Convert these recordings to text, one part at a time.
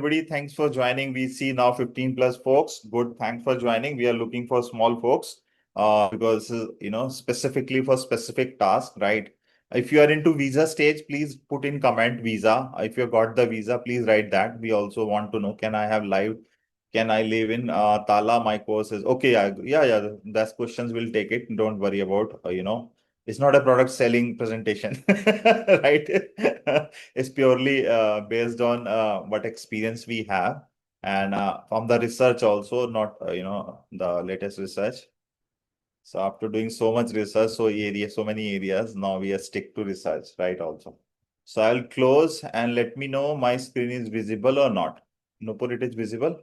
Everybody, thanks for joining. We see now 15 plus folks. Good, thanks for joining. We are looking for small folks because specifically for specific task, right? If you are into visa stage, please put in comment visa. If you got the visa, please write that. We also want to know, can I have live? Can I live in Tala? My course is okay. Yeah. That's questions. We'll take it. Don't worry about it's not a product selling presentation, right? It's purely based on what experience we have and from the research also, not the latest research. So after doing so much research, so many areas, now we are stick to research, right? Also. So I'll close and let me know my screen is visible or not. Nupur, it is visible.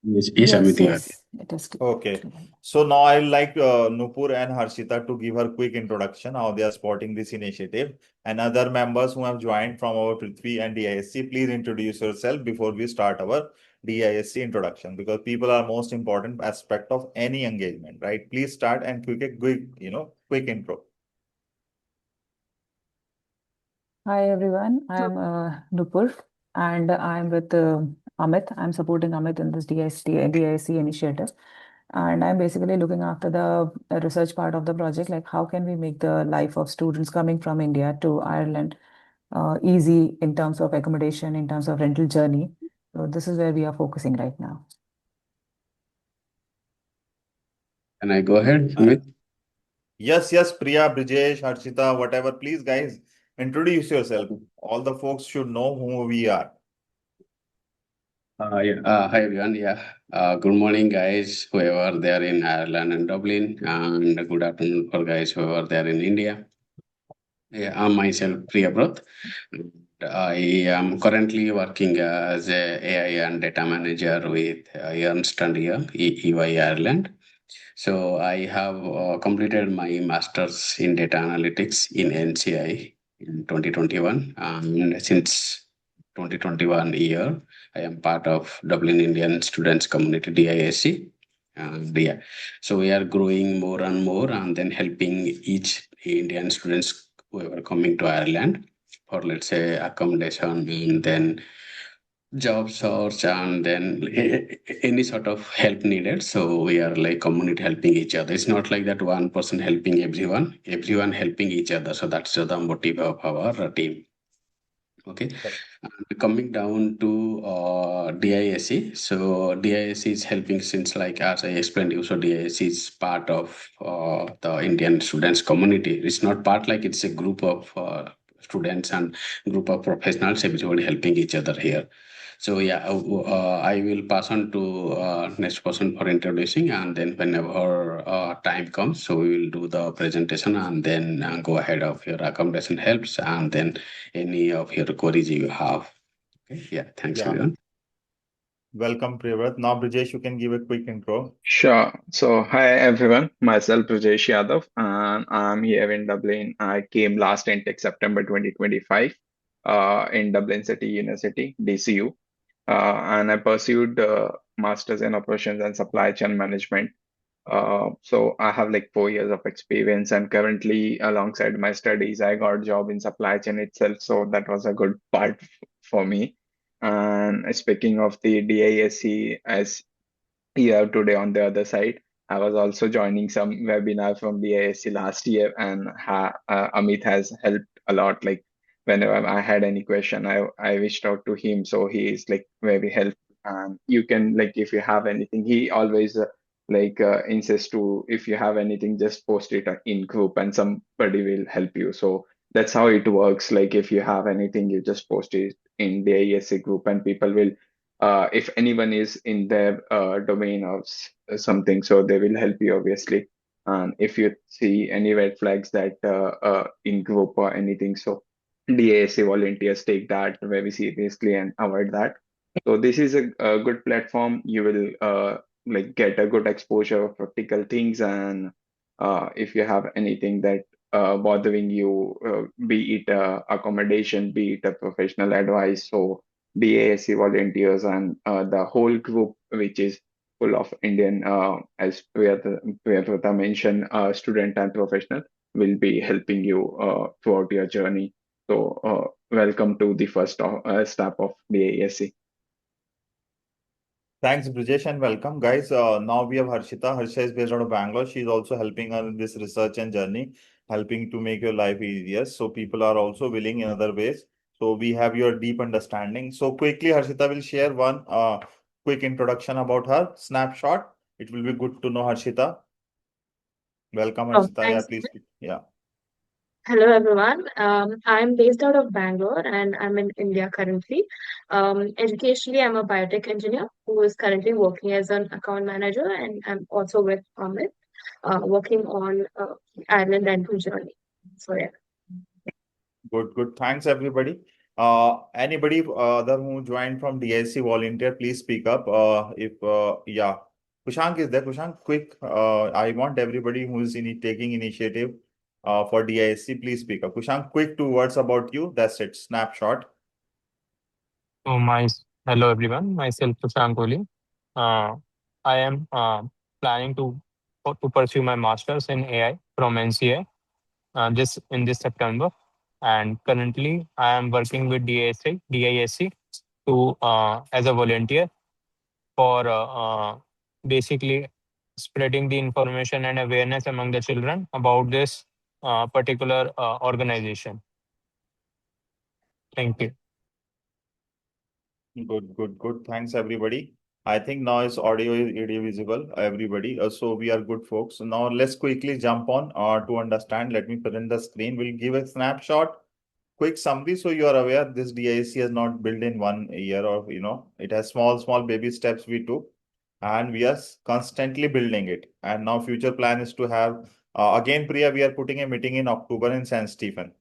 Yes, I'm Yes, with you. yes, it is Okay. clear. So now I'd like Nupur and Harshita to give her quick introduction, how they are supporting this initiative. And other members who have joined from our Prithvi and DISC, please introduce yourself before we start our DISC introduction, because people are most important aspect of any engagement, right? Please start and quick intro. Hi everyone, I'm Nupur and I'm with Amit. I'm supporting Amit in this DIC initiative. And I'm basically looking after the research part of the project, like how can we make the life of students coming from India to Ireland easy in terms of accommodation, in terms of rental journey. So this is where we are focusing right now. Can I go ahead, Amit? Yes, Priya, Brijesh, Harshita, whatever. Please, guys, introduce yourself. All the folks should know who we are. Hi everyone. Good morning, guys, whoever they are in Ireland and Dublin, and good afternoon for guys whoever they are in India. Yeah, I'm myself Priyabrat. I am currently working as a AI and data manager with Ernst and Young, EY Ireland. So I have completed my master's in data analytics in NCI in 2021, and since 2021 year, I am part of Dublin Indian Students Community DISC. And yeah, so we are growing more and more, and then helping each Indian students who are coming to Ireland for, let's say, accommodation, and then job search, and then any sort of help needed. So we are like community helping each other. It's not like that one person helping everyone helping each other. So that's the motive of our team. Okay. And coming down to DISC. So DISC is helping since, like as I explained you, so DISC is part of the Indian students community. It's not part, like it's a group of students and group of professionals, everybody helping each other here. So yeah, I will pass on to next person for introducing, and then whenever time comes, so we will do the presentation, and then go ahead of your accommodation helps, and then any of your queries you have. Okay. Yeah. Thanks, Yeah. everyone. Welcome, Priyavrat. Now, Brijesh, you can give a quick intro. Sure. So, hi everyone. Myself, Rajesh Yadav, and I'm here in Dublin. I came last intake September 2025 in Dublin City University, DCU, and I pursued Masters in Operations and Supply Chain Management. So I have like 4 years of experience, and currently, alongside my studies, I got a job in supply chain itself. So that was a good part for me. And speaking of the DISC, as here today on the other side, I was also joining some webinar from the ASC last year, and Amit has helped a lot. Like whenever I had any question, I reached out to him, so he is like very helpful. And you can, like, if you have anything, he always insists to, if you have anything, just post it in group and somebody will help you. So that's how it works. Like if you have anything, you just post it in the ASC group, and people will, if anyone is in their domain of something, so they will help you obviously. And if you see any red flags that in group or anything, so DASA volunteers take that very seriously and avoid that. So this is a good platform. You will like get a good exposure of practical things, and if you have anything that bothering you, be it accommodation, be it a professional advice, so DASC volunteers and the whole group, which is full of Indian, as Priyavrata mentioned, student and professional, will be helping you throughout your journey. So welcome to the first step of the ASC. Thanks, Brijesh, and welcome, guys. Now we have Harshita. Harsha is based out of Bangalore. She's also helping us in this research and journey, helping to make your life easier. So people are also willing in other ways. So we have your deep understanding. So quickly, Harshita will share one quick introduction about her snapshot. It will be good to know Harshita. Welcome, Oh, Harshita. Yeah, thanks. please. Yeah. Hello, everyone. I'm based out of Bangalore and I'm in India currently. Educationally, I'm a biotech engineer who is currently working as an account manager, and I'm also with Amit, working on Ireland dental journey. So, yeah. Good, good. Thanks, everybody. Anybody other who joined from DIC volunteer, please speak up. Yeah, Kushank is there. Kushank, quick. I want everybody who is taking initiative for DIC, please speak up. Kushank, quick 2 words about you. That's it. Snapshot. So hello everyone, myself Prashant Kohli. Uh, I am planning to pursue my masters in AI from NCA this September, and currently I am working with DISC to as a volunteer for basically spreading the information and awareness among the children about this particular organization. Thank you. Good, good, good. Thanks, everybody. I think now is audio visible, everybody. So we are good, folks. So now let's quickly jump on to understand. Let me present the screen. We'll give a snapshot, quick summary, so you are aware this DIC has not built in 1 year, or it has small baby steps we took, and we are constantly building it. And now future plan is to have again, Priya, we are putting a meeting in October in St. Stephen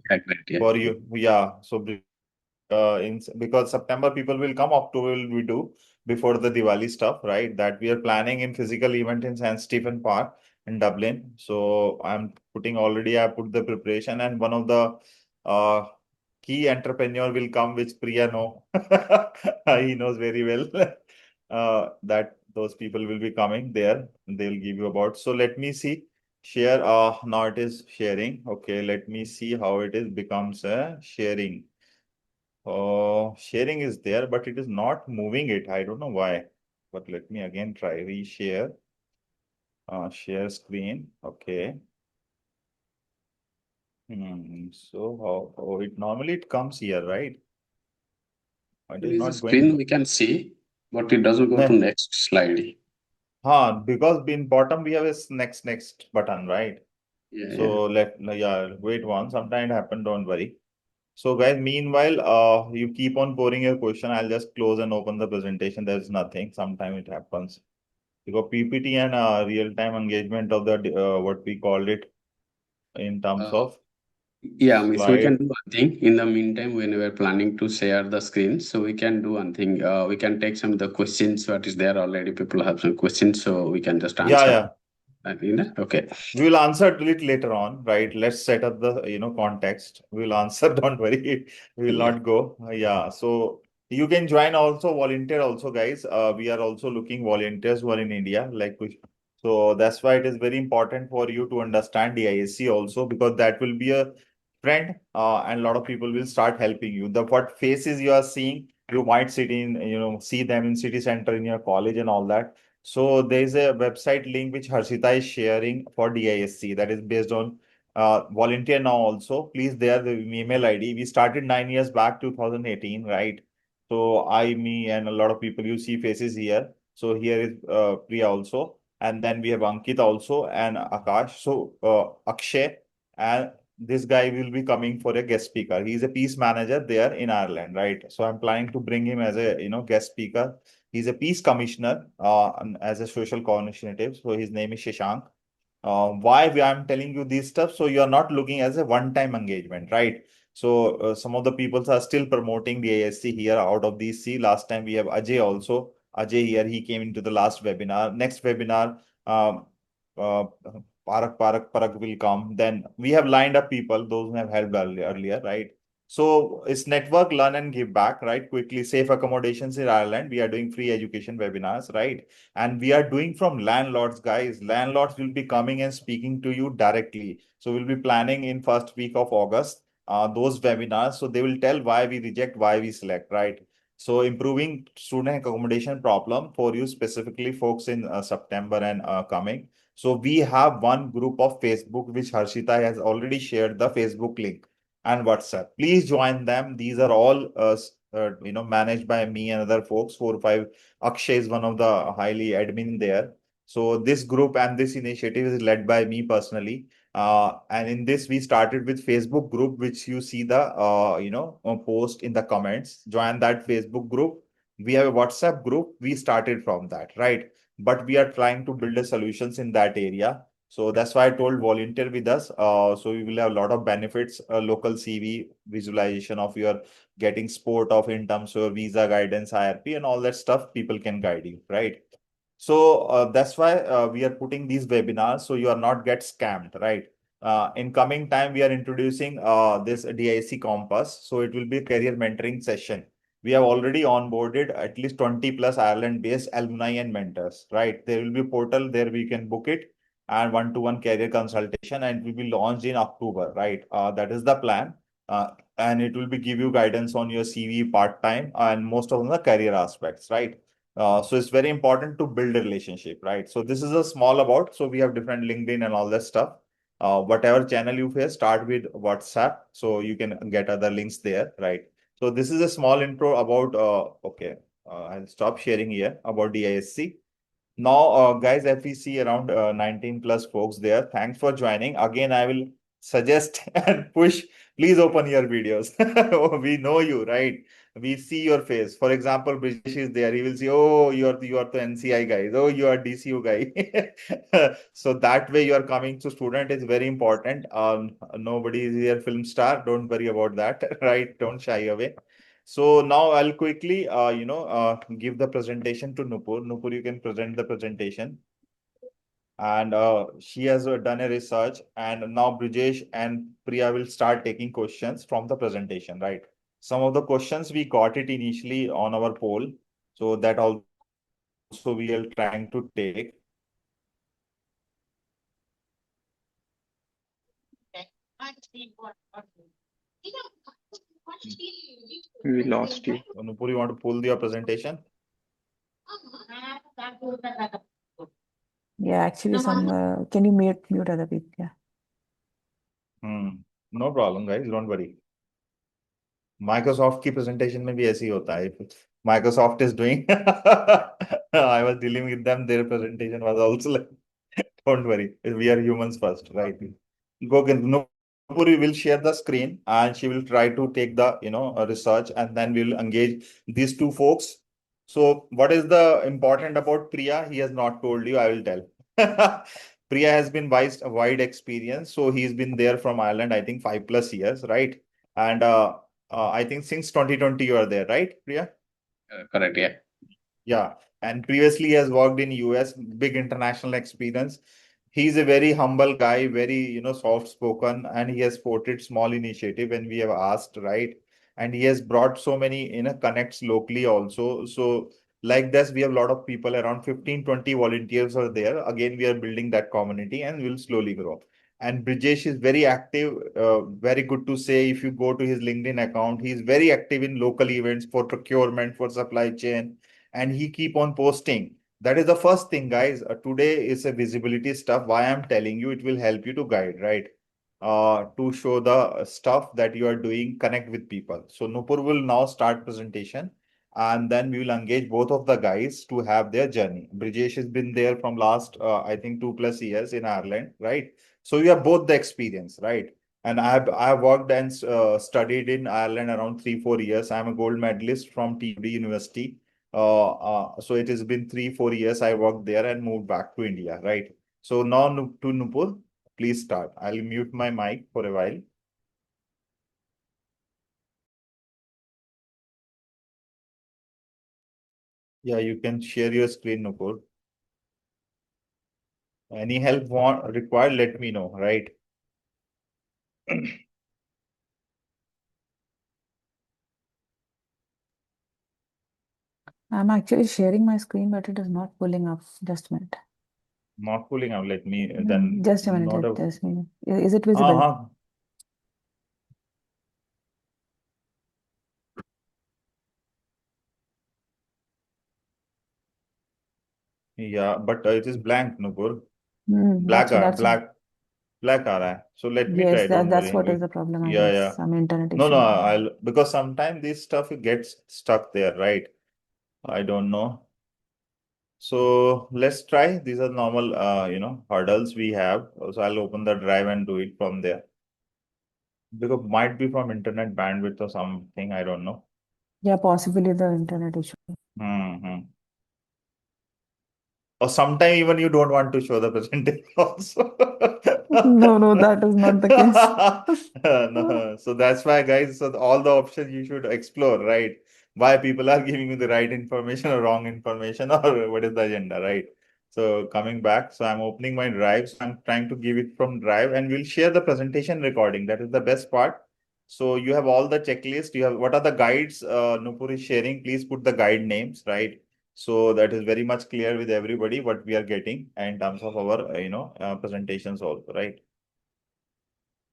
Yeah, great. Yeah. for you. Yeah, so because September people will come, October will we do before the Diwali stuff, right? That we are planning in physical event in St. Stephen Park in Dublin. So I put the preparation, and one of the uh key entrepreneur will come, which Priya know. He knows very well that those people will be coming there. They'll give you about. So let me see. Share. Now it is sharing. Okay, let me see how it is becomes sharing. Sharing is there, but it is not moving it. I don't know why. But let me again try reshare. Share screen. Okay. So it normally it comes here, right? It is There is a not going screen to. we can see, but it doesn't go to No. next slide. Because in bottom we have a next button, right? Yeah, So wait one. Sometime it happen. Don't worry. So guys, meanwhile, you keep on pouring your question. I'll just close and open the presentation. There's nothing. Sometime it happens. Because PPT and real-time engagement of the what we called it in terms yeah. of Yeah, so we can slide. do one thing. In the meantime, when we are planning to share the screen, so we can do one thing. We can take some of the questions what is there already. People have some questions, so we can just Yeah, answer. yeah. Okay. We will answer it later on, right? Let's set up the context. We'll answer. Don't worry. We will Yeah. not go. Yeah. So you can join also, volunteer also, guys. We are also looking volunteers who are in India, so that's why it is very important for you to understand the ISC also, because that will be a trend, and a lot of people will start helping you. The what faces you are seeing, you might see them in city center in your college and all that. So there is a website link which Harshita is sharing for DISC, that is based on volunteer now also. Please, there the email ID. We started 9 years back, 2018, right? So me and a lot of people, you see faces here. So here is Priya also. And then we have Ankit also and Akash. So Akshay, and this guy will be coming for a guest speaker. He's a peace manager there in Ireland, right? So I'm planning to bring him as a guest speaker. He's a peace commissioner as a social initiative. So his name is Shashank. Why I'm telling you this stuff? So you are not looking as a one-time engagement, right? So some of the people are still promoting the ASC here out of these. See, last time we have Ajay also. Ajay here, he came into the last webinar. Next webinar, uh, Parak will come. Then we have lined up people, those who have helped earlier, right? So it's network, learn and give back, right? Quickly, safe accommodations in Ireland. We are doing free education webinars, right? And we are doing from landlords, guys. Landlords will be coming and speaking to you directly. So we'll be planning in first week of August. those webinars. So they will tell why we reject, why we select, right? So improving student accommodation problem for you specifically folks in September and coming. So we have one group of Facebook, which Harshita has already shared the Facebook link and WhatsApp. Please join them. These are all managed by me and other folks, 4 or 5. Akshay is one of the highly admin there. So this group and this initiative is led by me personally. And in this, we started with Facebook group, which you see the post in the comments. Join that Facebook group. We have a WhatsApp group. We started from that, right? But we are trying to build a solutions in that area. So that's why I told volunteer with us. So we will have a lot of benefits, local CV visualization of your getting support of in terms of visa guidance, IRP, and all that stuff. People can guide you, right? So that's why we are putting these webinars so you are not get scammed, right? In coming time, we are introducing this DIC Compass. So it will be a career mentoring session. We have already onboarded at least 20 plus Ireland-based alumni and mentors, right? There will be a portal there we can book it and one-to-one career consultation, and it will be launched in October, right? That is the plan. And it will be give you guidance on your CV part-time and most of the career aspects, right? So it's very important to build a relationship, right? So this is a small about, so we have different LinkedIn and all that stuff. Whatever channel you face, start with WhatsApp, so you can get other links there, right? So this is a small intro about, okay, I'll stop sharing here about DISC. Now, guys, if we see around 19 plus folks there, thanks for joining. Again, I will suggest and push, please open your videos. We know you, right? We see your face. For example, Brijesh is there. He will see, oh, you are the NCI guys. Oh, you are DCU guy. So that way you are coming to student is very important. Nobody is here film star. Don't worry about that, right? Don't shy away. So now I'll quickly, give the presentation to Nupur. Nupur, you can present the presentation. And she has done a research. And now Brijesh and Priya will start taking questions from the presentation, right? Some of the questions we got it initially on our poll. So that also we are trying to take. We lost you. Nupur, you want to pull your presentation? Yeah, actually, can you mute other people? Yeah. No problem, guys. Don't worry. Microsoft की presentation में भी ऐसे ही होता है Microsoft is doing I was dealing with them their presentation was also like don't worry we are humans first right go Nupuri will share the screen and she will try to take the research and then we'll engage these two folks. So what is the important about Priya? He has not told you. I will tell. Priya has been wide experience, so he's been there from Ireland I think 5+ years, right? And I think since 2020 you are there, right, Priya? Correct, yeah. Yeah. And previously he has worked in US, big international experience. He's a very humble guy, very, soft spoken, and he has supported small initiative when we have asked, right? And he has brought so many, connects locally also. So like this, we have a lot of people, around 15-20 volunteers are there. Again, we are building that community and we'll slowly grow. And Brijesh is very active, very good to say. If you go to his LinkedIn account, he's very active in local events for procurement, for supply chain, and he keep on posting. That is the first thing, guys. Today is a visibility stuff. Why I'm telling you, it will help you to guide, right? To show the stuff that you are doing, connect with people. So Nupur will now start presentation, and then we will engage both of the guys to have their journey. Brijesh has been there from last, I think 2+ years in Ireland, right? So you have both the experience, right? And I've worked and studied in Ireland around 3-4 years. I'm a gold medalist from TUD University. So it has been 3-4 years I worked there and moved back to India, right? So now to Nupur, please start. I'll mute my mic for a while. Yeah, you can share your screen, Nupur. Any help required, let me know, right? I'm actually sharing my screen, but it is not pulling up. Just a minute. Not pulling out. Let me then. Just a minute. Not a... Just a minute. Is it visible? Yeah, but it is blank, Nupur. That's Black, so that's black aa raha hai. So let me yes, try. Don't that's worry. what is the problem, I Yeah, yeah. guess. Some internet No, no. issue. I'll because sometimes this stuff gets stuck there, right? I don't know. So let's try. These are normal, hurdles we have. So I'll open the drive and do it from there. Because might be from internet bandwidth or something. I don't know. Yeah, possibly the internet issue. Hmm. Or sometime even you don't want to show the presentation also. No, no, that is not the case. No. So that's why, guys, so all the options you should explore, right? Why people are giving you the right information or wrong information, or what is the agenda, right? So coming back, so I'm opening my drive. So I'm trying to give it from drive, and we'll share the presentation recording. That is the best part. So you have all the checklist. You have what are the guides Nupur is sharing. Please put the guide names, right? So that is very much clear with everybody what we are getting in terms of our, presentations also, right?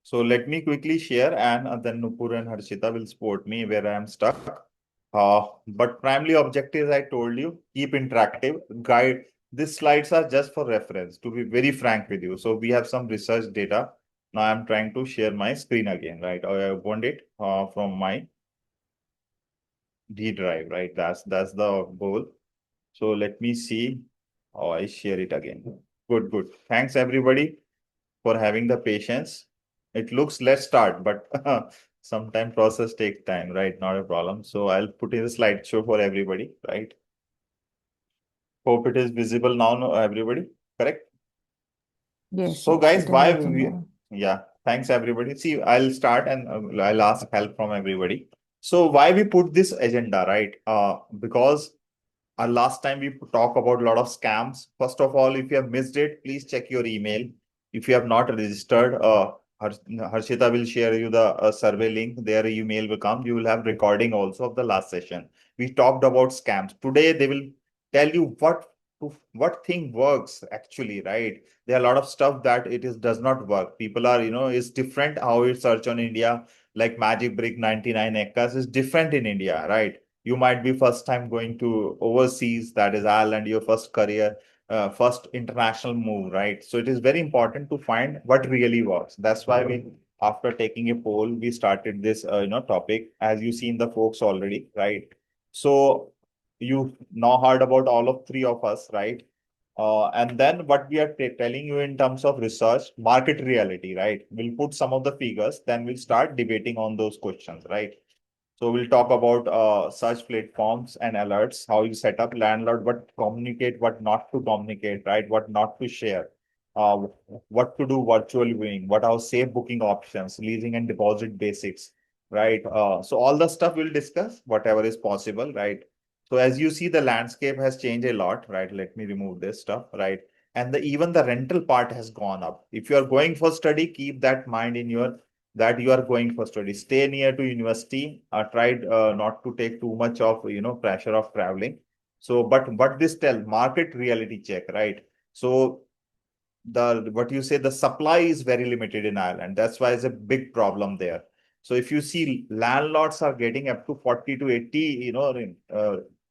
So let me quickly share and then Nupur and Harshita will support me where I am stuck. But primary objectives I told you, keep interactive, guide. These slides are just for reference, to be very frank with you. So we have some research data. Now I'm trying to share my screen again, right? I opened it from my D drive, right? That's the goal. So let me see. Oh, I share it again. Good, good. Thanks everybody for having the patience. It looks let's start, but sometimes process takes time, right? Not a problem. So I'll put in the slideshow for everybody, right? Hope it is visible now, no, everybody. Correct? Yes, So yes, guys, it is why visible. yeah, thanks everybody. See, I'll start and I'll ask help from everybody. So why we put this agenda, right? Because last time we talked about a lot of scams. First of all, if you have missed it, please check your email. If you have not registered, Harshita will share you the survey link. There email will come. You will have recording also of the last session. We talked about scams. Today they will tell you what thing works actually, right? There are a lot of stuff that it is does not work. People are, it's different how it search on India, like Magic Brick 99 Ekkas is different in India, right? You might be first time going to overseas, that is Ireland, your first career, first international move, right? So it is very important to find what really works. That's why we, after taking a poll, we started this, topic, as you seen the folks already, right? So you now heard about all of three of us, right? And then what we are telling you in terms of research, market reality, right? We'll put some of the figures, then we'll start debating on those questions, right? So we'll talk about search platforms and alerts, how you set up landlord, what communicate, what not to communicate, right? What not to share, uh, what to do virtual viewing, what are safe booking options, leasing and deposit basics, right? So all the stuff we'll discuss, whatever is possible, right? So as you see, the landscape has changed a lot, right? Let me remove this stuff, right? And even the rental part has gone up. If you are going for study, keep that mind in your that you are going for study. Stay near to university. Try not to take too much of pressure of traveling. So, but what this tell market reality check, right? So the what you say the supply is very limited in Ireland. That's why it's a big problem there. So if you see landlords are getting up to 40 to 80,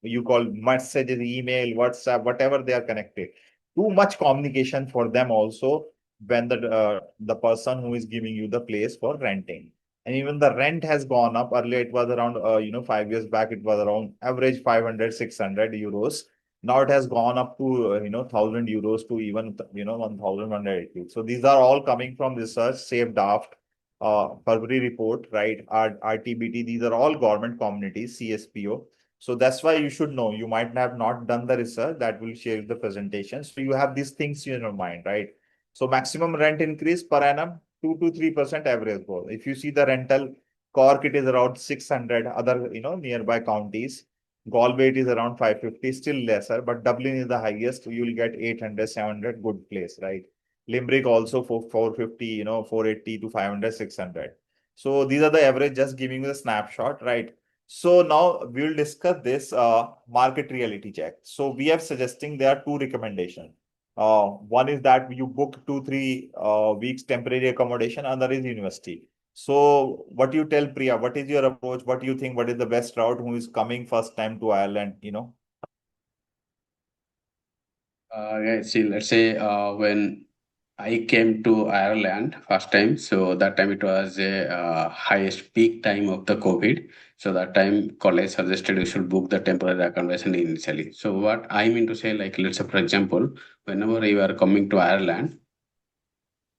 you call messages, email, WhatsApp, whatever they are connected. Too much communication for them also when the person who is giving you the place for renting. And even the rent has gone up. Earlier it was around 5 years back it was around average 500 600 euros. Now it has gone up to 1,000 euros to even 1,180. So these are all coming from research, Safe Draft, February report, right? RTBT. These are all government communities, CSPO. So that's why you should know. You might have not done the research that will share the presentation. So you have these things in your mind, right? So maximum rent increase per annum 2 to 3% average growth. If you see the rental, Cork it is around 600. Other nearby counties. Galway is around 550, still lesser, but Dublin is the highest. You will get 800, 700, good place, right? Limerick also for 450, 480 to 500, 600. So these are the average, just giving you a snapshot, right? So now we'll discuss this market reality check. So we are suggesting there are two recommendations. One is that you book 2, 3 weeks temporary accommodation, another is university. So what you tell Priya, what is your approach? What do you think? What is the best route? Who is coming first time to Ireland? See, let's say when I came to Ireland first time, so that time it was a highest peak time of the COVID. So that time college suggested you should book the temporary accommodation initially. So what I mean to say, like let's say for example, whenever you are coming to Ireland,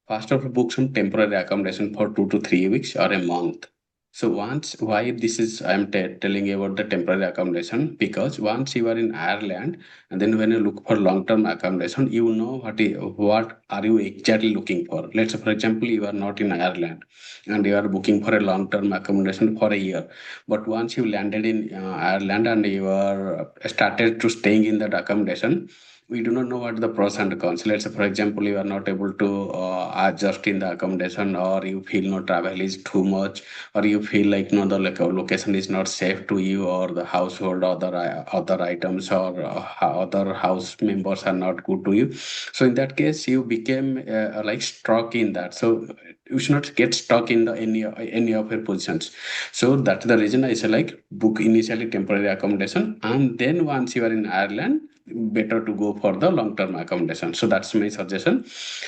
first of all, book some temporary accommodation for 2 to 3 weeks or a month. So once, why this is, I'm telling you about the temporary accommodation, because once you are in Ireland, and then when you look for long-term accommodation, you know what are you exactly looking for. Let's say, for example, you are not in Ireland, and you are booking for a long-term accommodation for a year. But once you landed in Ireland and you are started to staying in that accommodation, we do not know what the pros and cons. Let's say, for example, you are not able to adjust in the accommodation, or you feel no travel is too much, or you feel like no the like, location is not safe to you, or the household other items or other house members are not good to you. So in that case, you became like stuck in that. So you should not get stuck in the any of your positions. So that's the reason I say like book initially temporary accommodation, and then once you are in Ireland, better to go for the long term accommodation. So that's my suggestion.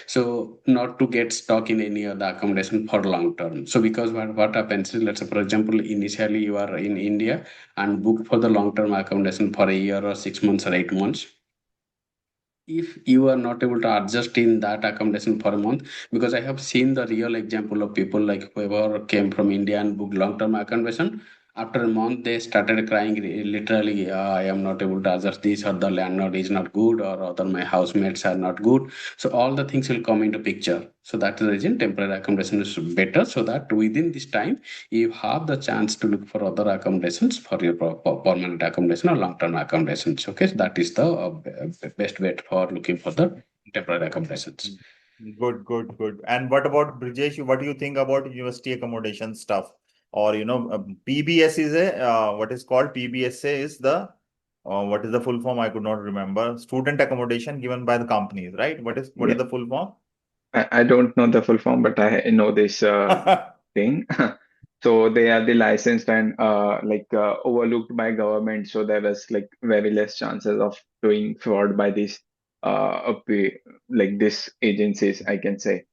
So not to get stuck in any other accommodation for long term. So because what happens is, let's say for example, initially you are in India and book for the long term accommodation for a year or 6 months or 8 months. If you are not able to adjust in that accommodation for a month, because I have seen the real example of people like whoever came from India and booked long term accommodation. After a month, they started crying literally, I am not able to adjust this, or the landlord is not good, or other my housemates are not good. So all the things will come into picture. So that is the reason temporary accommodation is better, so that within this time you have the chance to look for other accommodations for your permanent accommodation or long-term accommodations. Okay, so that is the best bet for looking for the temporary accommodations. Good, good, good. And what about Brijesh? What do you think about university accommodation stuff? Or, PBS is what is called PBSA is what is the full form? I could not remember. Student accommodation given by the companies, right? What is Yeah, the full form? I don't know the full form, but I know this thing. So they are the licensed and overlooked by government. So there was like very less chances of doing fraud by these like these agencies, I can say.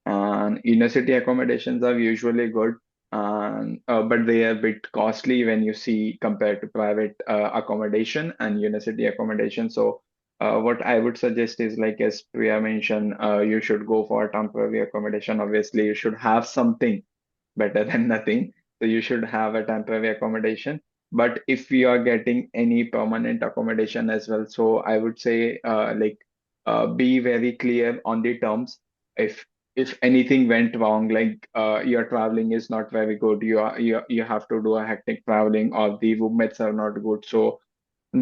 And inner city accommodations are usually good, and but they are a bit costly when you see compared to private accommodation and university accommodation. So what I would suggest is, like as Priya mentioned, you should go for temporary accommodation. Obviously, you should have something better than nothing. So you should have a temporary accommodation. But if you are getting any permanent accommodation as well, so I would say be very clear on the terms. If if anything went wrong, like your traveling is not very good, you have to do a hectic traveling, or the roommates are not good. So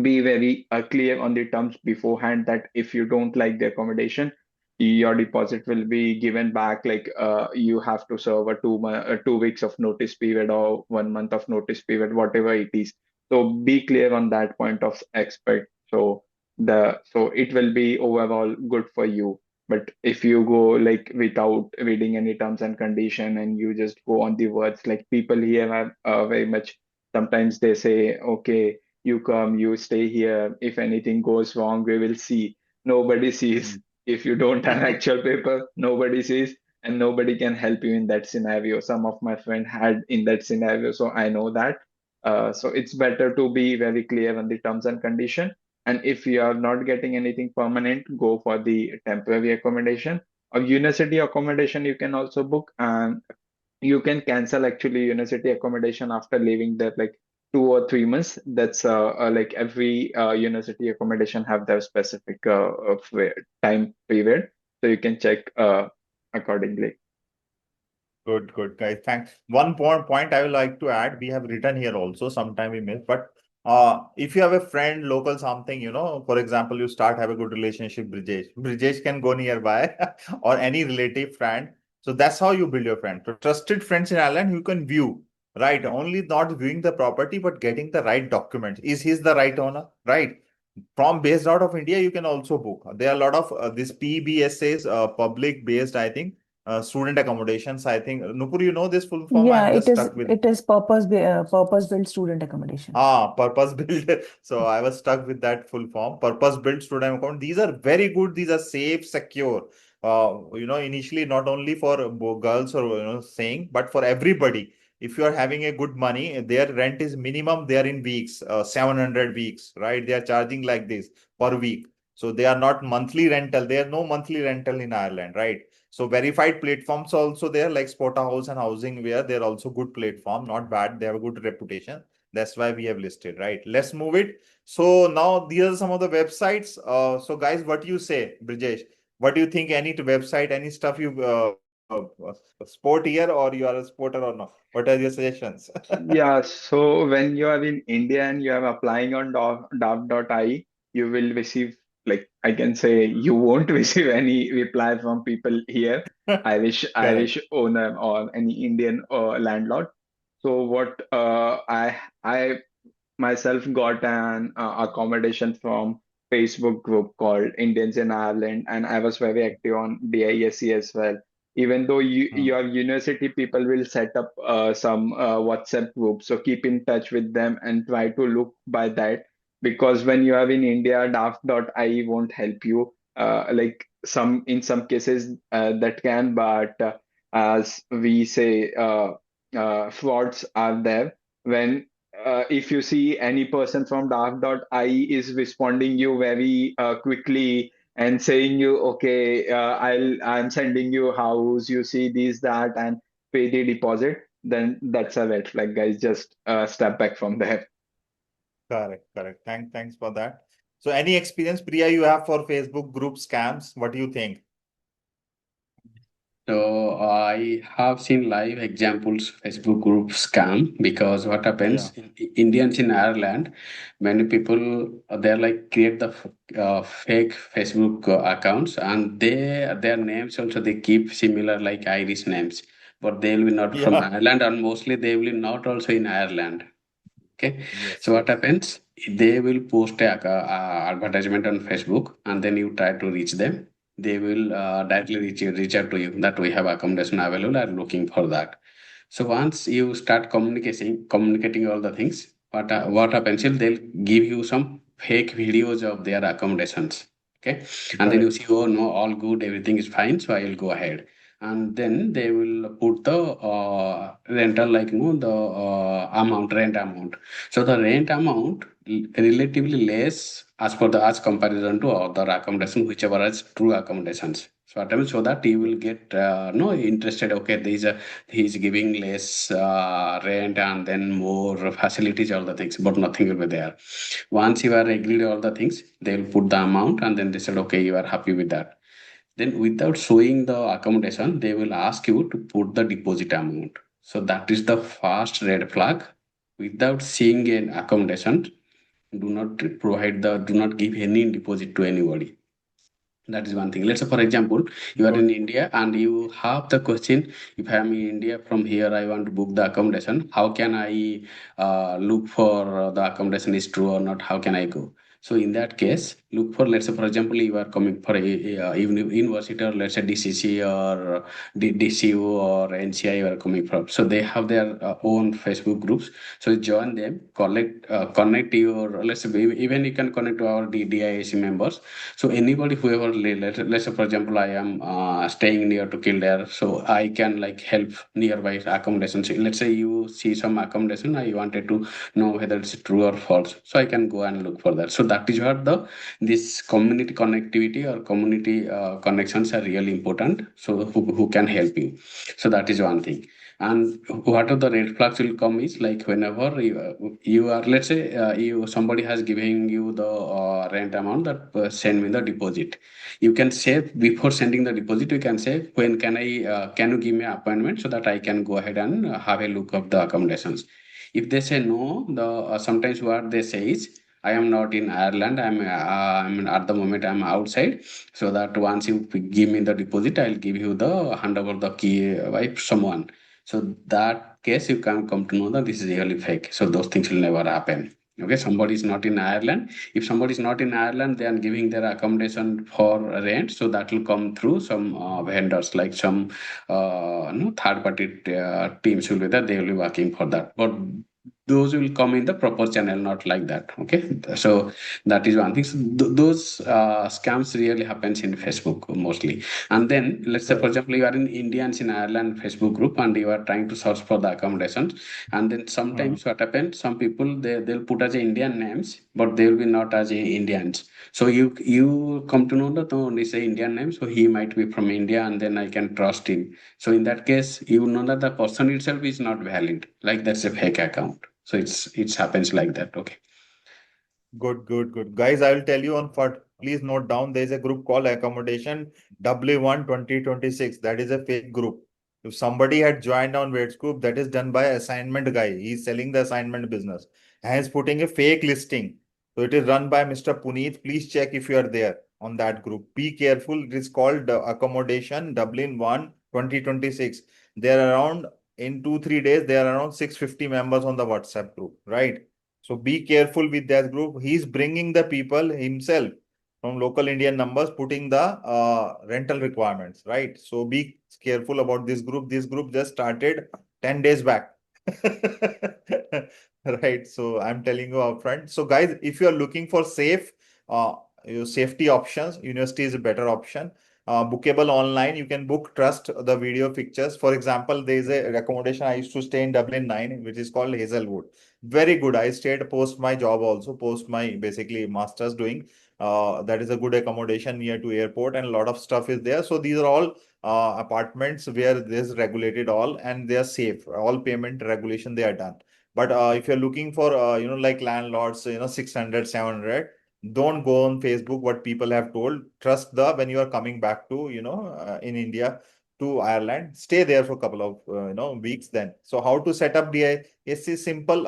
be very clear on the terms beforehand, that if you don't like the accommodation, your deposit will be given back. Like you have to serve a 2 weeks of notice period or 1 month of notice period, whatever it is. So be clear on that point of aspect. So it will be overall good for you. But if you go like without reading any terms and condition, and you just go on the words, like people here are very much, sometimes they say, okay, you come, you stay here. If anything goes wrong, we will see. Nobody sees. If you don't have actual paper, nobody sees, and nobody can help you in that scenario. Some of my friend had in that scenario, so I know that. So it's better to be very clear on the terms and condition. And if you are not getting anything permanent, go for the temporary accommodation. Or university accommodation you can also book, and you can cancel actually university accommodation after leaving there, like 2 or 3 months. That's like every university accommodation have their specific time period, so you can check accordingly. Good, good, guys. Thanks. One point I would like to add, we have written here also, sometime we missed, but if you have a friend, local something, for example, you start have a good relationship, Brijesh can go nearby or any relative friend. So that's how you build your friend. So trusted friends in Ireland, you can view, right? Only not viewing the property, but getting the right documents. Is he the right owner, right? From based out of India, you can also book. There are a lot of this PBSAs, public based, I think, student accommodations. I think Nupur, you know this full form. Yeah, I'm just stuck with it is purpose-built student accommodation. purpose built. So I was stuck with that full form. Purpose built student account. These are very good. These are safe, secure. Initially not only for girls or saying, but for everybody. If you are having a good money, their rent is minimum. They are in weeks, 700 weeks, right? They are charging like this per week. So they are not monthly rental. There are no monthly rental in Ireland, right? So verified platforms also there like Spota House and Housing where they're also good platform, not bad. They have a good reputation. That's why we have listed, right? Let's move it. So now these are some of the websites. So guys, what do you say, Brijesh? What do you think? Any website, any stuff you sport here, or you are a sporter or not? What are your suggestions? Yeah, so when you are in India and you are applying on Dav.ie, you will receive, like, I can say you won't receive any reply from people here, Correct. Irish owner or any Indian landlord. So what I myself got an accommodation from Facebook group called Indians in Ireland, and I was very active on DISC as well. Even though Hmm. your university people will set up some WhatsApp groups, so keep in touch with them and try to look by that. Because when you are in India, daft.ie won't help you. Like some in some cases that can, but as we say, frauds are there when if you see any person from dark.ie is responding you very quickly and saying you, okay, I'm sending you house, you see this, that, and pay the deposit, then that's a red flag, guys. Just step back from there. Correct. Correct. Thanks for that. So any experience, Priya, you have for Facebook group scams? What do you think? So I have seen live examples Facebook group scam because what Yeah. happens Indians in Ireland, many people they're like create the fake Facebook accounts and their names also they keep similar like Irish names, but they will be not from Yeah. Ireland and mostly they will not also in Ireland. Okay, Yes. so what Yes. happens? They will post a advertisement on Facebook, and then you try to reach them. They will directly reach out to you that we have accommodation available. Are looking for that. So once you start communicating all the things, what happens is they'll give you some fake videos of their accommodations. Okay, and then you Correct. see, oh no, all good, everything is fine, so I will go ahead. And then they will put the rental like the rent amount. So the rent amount relatively less as per the as comparison to other accommodation, whichever is true accommodations. So at times so that you will get no interested. Okay, he's giving less rent and then more facilities, all the things, but nothing will be there. Once you are agreed all the things, they will put the amount and then they said, okay, you are happy with that. Then without showing the accommodation, they will ask you to put the deposit amount. So that is the first red flag. Without seeing an accommodation, do not give any deposit to anybody. That is one thing. Let's say, for example, you are in Good. India and you have the question, if I am in India from here, I want to book the accommodation. How can I look for the accommodation is true or not? How can I go? So in that case, look for, let's say, for example, you are coming for a university or let's say DCC or DCU or NCI you are coming from. So they have their own Facebook groups. So join them, connect your, let's say, even you can connect to our DIAC members. So anybody whoever let's say for example I am staying near to Kildare, so I can like help nearby accommodation. So let's say you see some accommodation, I wanted to know whether it's true or false, so I can go and look for that. So that is what the this community connectivity or community connections are really important. So who can help you? So that is one thing. And what are the red flags will come is like whenever you are, let's say you somebody has given you the rent amount that send me the deposit. You can say before sending the deposit, you can say when can I can you give me an appointment so that I can go ahead and have a look of the accommodations. If they say no, the sometimes what they say is I am not in Ireland. I'm at the moment I'm outside. So that once you give me the deposit, I'll give you the hand over the key by someone. So that case you can come to know that this is really fake. So those things will never happen. Okay, somebody is not in Ireland. If somebody is not in Ireland, they are giving their accommodation for rent. So that will come through some vendors, like some third party teams will be there. They will be working for that. But those will come in the proper channel, not like that. Okay, so that is one thing. So those scams really happens in Facebook mostly. And then let's say, for example, you are in Indians in Ireland Facebook group and you are trying to search for the accommodation, and then sometimes what happens, some people they'll put as a Indian names, but they will be not as a Indians. So you come to know that oh, this is a Indian name, so he might be from India, and then I can trust him. So in that case, you know that the person itself is not valid, like that's a fake account. So it happens like that. Okay. Good, good, good. Guys, I will tell you on for please note down there is a group called Accommodation W1 2026. That is a fake group. If somebody had joined on Wade's group, that is done by assignment guy. He's selling the assignment business and he's putting a fake listing. So it is run by Mr. Puneet. Please check if you are there on that group. Be careful. It is called Accommodation Dublin 1 2026. They are around in 2-3 days. There are around 650 members on the WhatsApp group, right? So be careful with that group. He's bringing the people himself from local Indian numbers, putting the rental requirements, right? So be careful about this group. This group just started 10 days back. Right. So I'm telling you upfront. So guys, if you are looking for safe, your safety options, university is a better option. Bookable online, you can book, trust the video pictures. For example, there is a accommodation. I used to stay in Dublin 9, which is called Hazelwood. Very good. I stayed post my job also, post my basically master's doing. That is a good accommodation near to airport and a lot of stuff is there. So these are all apartments where this regulated all and they are safe. All payment regulation they are done. But if you're looking for, like landlords, 600, 700, don't go on Facebook, what people have told. Trust when you are coming back to, in India to Ireland, stay there for a couple of, weeks then. So how to set up DI? Yes, it's simple.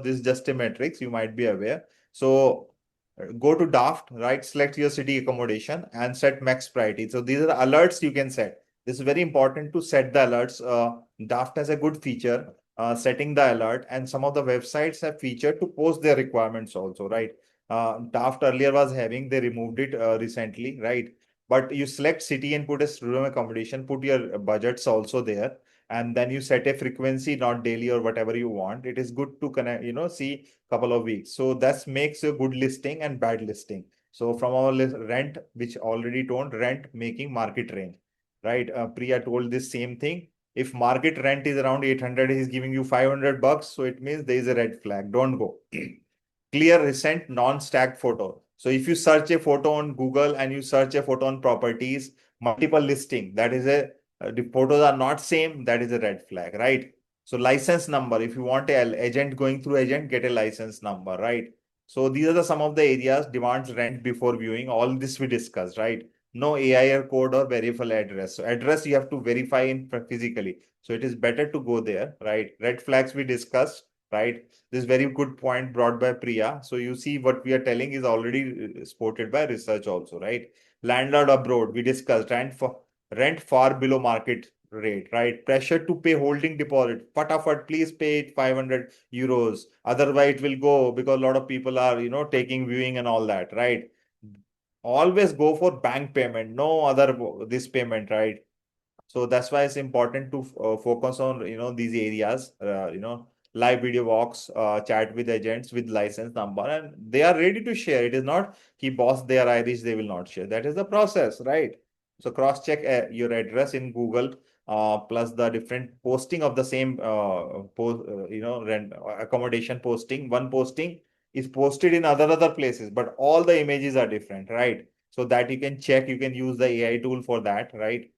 This is just a matrix, you might be aware. So go to Daft, right? Select your city accommodation and set max priority. So these are the alerts you can set. This is very important to set the alerts. Daft has a good feature, setting the alert, and some of the websites have featured to post their requirements also, right? Daft earlier was having, they removed it recently, right? But you select city and put a student accommodation, put your budgets also there, and then you set a frequency, not daily or whatever you want. It is good to connect, see couple of weeks. So that makes a good listing and bad listing. So from our rent, which already told rent making market range, right? Priya told this same thing. If market rent is around 800, he's giving you $500, so it means there is a red flag. Don't go. Clear, recent, non-stacked photo. So if you search a photo on Google and you search a photo on properties, multiple listing, that is the photos are not same, that is a red flag, right? So license number, if you want a agent going through agent, get a license number, right? So these are some of the areas, demands rent before viewing. All this we discussed, right? No AIR code or verifiable address. So address you have to verify in physically. So it is better to go there, right? Red flags we discussed, right? This very good point brought by Priya. So you see what we are telling is already supported by research also, right? Landlord abroad, we discussed rent far below market rate, right? Pressure to pay holding deposit. Fatafat, please pay it 500 euros. Otherwise it will go because a lot of people are, taking viewing and all that, right? Always go for bank payment, no other this payment, right? So that's why it's important to focus on these areas, live video walks, chat with agents with license number, and they are ready to share. It is not keep boss they are Irish, they will not share. That is the process, right? So cross check your address in Google, plus the different posting of the same rent accommodation posting. One posting is posted in other places, but all the images are different, right? So that you can check, you can use the AI tool for that, right?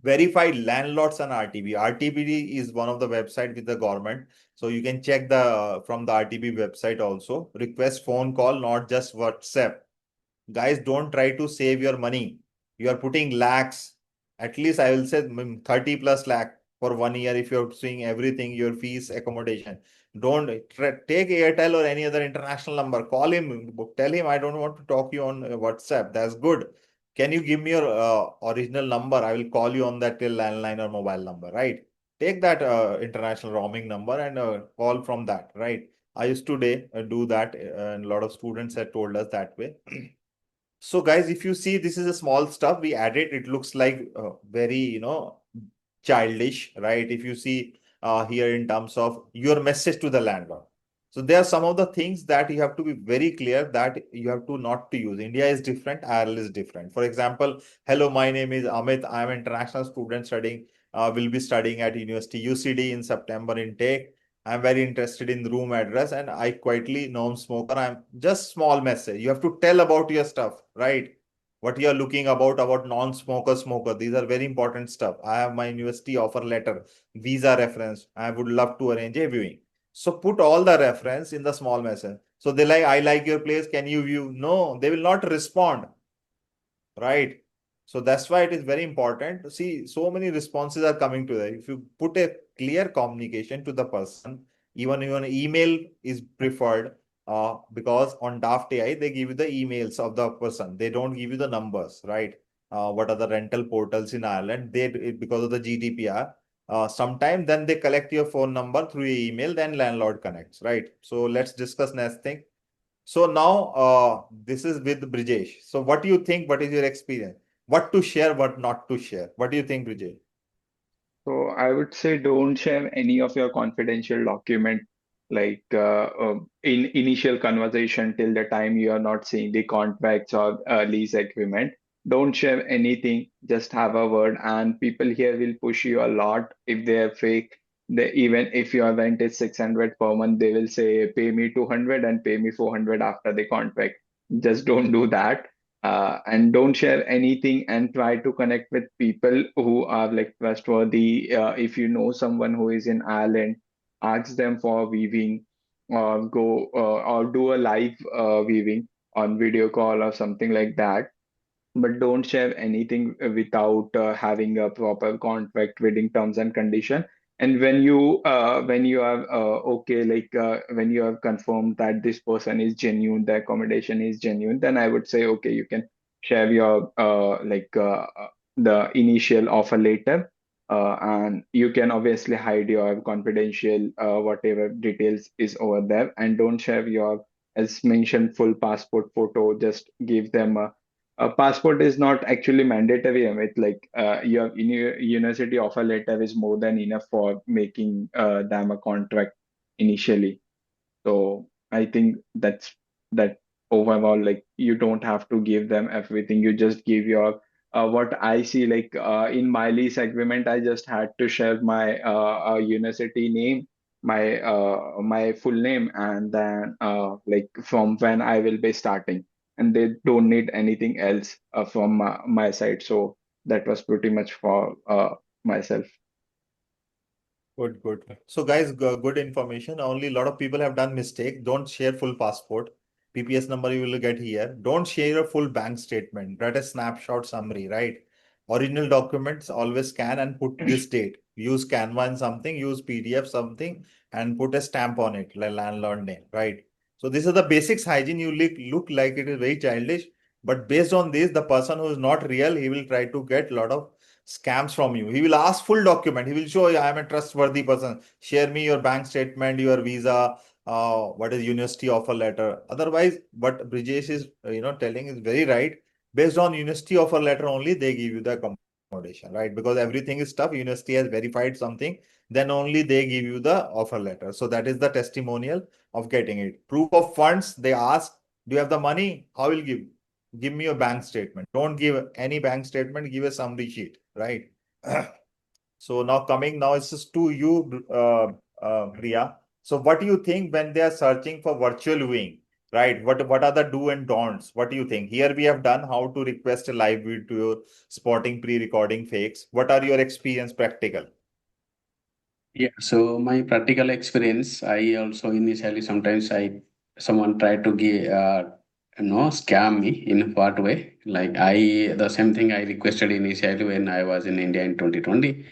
Verified landlords and RTB. RTB is one of the website with the government. So you can check the from the RTB website also. Request phone call, not just WhatsApp. Guys, don't try to save your money. You are putting lakhs, at least I will say 30 plus lakh for 1 year if you're seeing everything, your fees, accommodation. Don't take Airtel or any other international number. Call him, tell him I don't want to talk you on WhatsApp. That's good. Can you give me your original number? I will call you on that landline or mobile number, right? Take that international roaming number and call from that, right? I used to do that, and a lot of students had told us that way. So guys, if you see, this is a small stuff we added. It looks like very, childish, right? If you see here in terms of your message to the landlord. So there are some of the things that you have to be very clear that you have to not to use. India is different, Ireland is different. For example, hello, my name is Amit. I am an international student studying, will be studying at University UCD in September intake. I'm very interested in room address and I quietly non-smoker. I'm just small message. You have to tell about your stuff, right? What you are looking about non-smoker, smoker. These are very important stuff. I have my university offer letter, visa reference. I would love to arrange a viewing. So put all the reference in the small message. So they like, I like your place. Can you view? No, they will not respond, right? So that's why it is very important. See, so many responses are coming to that. If you put a clear communication to the person, even email is preferred, because on Daft AI they give you the emails of the person. They don't give you the numbers, right? What are the rental portals in Ireland? Because of the GDPR, sometime then they collect your phone number through your email, then landlord connects, right? So let's discuss next thing. So now this is with Brijesh. So what do you think? What is your experience? What to share, what not to share? What do you think, Brijesh? So I would say don't share any of your confidential document like in initial conversation till the time you are not seeing the contracts or lease agreement. Don't share anything. Just have a word, and people here will push you a lot if they are fake. They even if your rent is 600 per month, they will say pay me 200 and pay me 400 after the contract. Just don't do that, and don't share anything and try to connect with people who are like trustworthy. If you know someone who is in Ireland, ask them for viewing or go or do a live viewing on video call or something like that, but don't share anything without having a proper contract reading terms and condition. And when you are okay, like when you have confirmed that this person is genuine, the accommodation is genuine, then I would say okay, you can share your the initial offer letter, and you can obviously hide your confidential whatever details is over there, and don't share your, as mentioned, full passport photo. Just give them a passport is not actually mandatory, Amit. Like your university offer letter is more than enough for making them a contract initially. So I think that overall, like you don't have to give them everything. You just give your what I see, like in my lease agreement, I just had to share my university name, my full name, and then like from when I will be starting, and they don't need anything else from my side. So that was pretty much for myself. Good, good. So guys, good information. Only a lot of people have done mistake. Don't share full passport. PPS number you will get here. Don't share your full bank statement. Write a snapshot summary, right? Original documents always scan and put this date. Use Canva and something, use PDF something, and put a stamp on it, like landlord name, right? So these are the basics hygiene. You look like it is very childish, but based on this, the person who is not real, he will try to get a lot of scams from you. He will ask full document. He will show you I am a trustworthy person. Share me your bank statement, your visa, what is university offer letter. Otherwise, what Brijesh is telling is very right. Based on university offer letter only, they give you the accommodation, right? Because everything is tough. University has verified something, then only they give you the offer letter. So that is the testimonial of getting it. Proof of funds, they ask, do you have the money? How will give? Give me your bank statement. Don't give any bank statement, give a summary sheet, right? So now coming now is just to you, Priya. So what do you think when they are searching for virtual viewing, right? What are the do and don'ts? What do you think? Here we have done how to request a live video, spotting pre-recording fakes. What are your experience practical? Yeah, so my practical experience, I also initially sometimes someone tried to give scam me in what way? Like the same thing I requested initially when I was in India in 2020.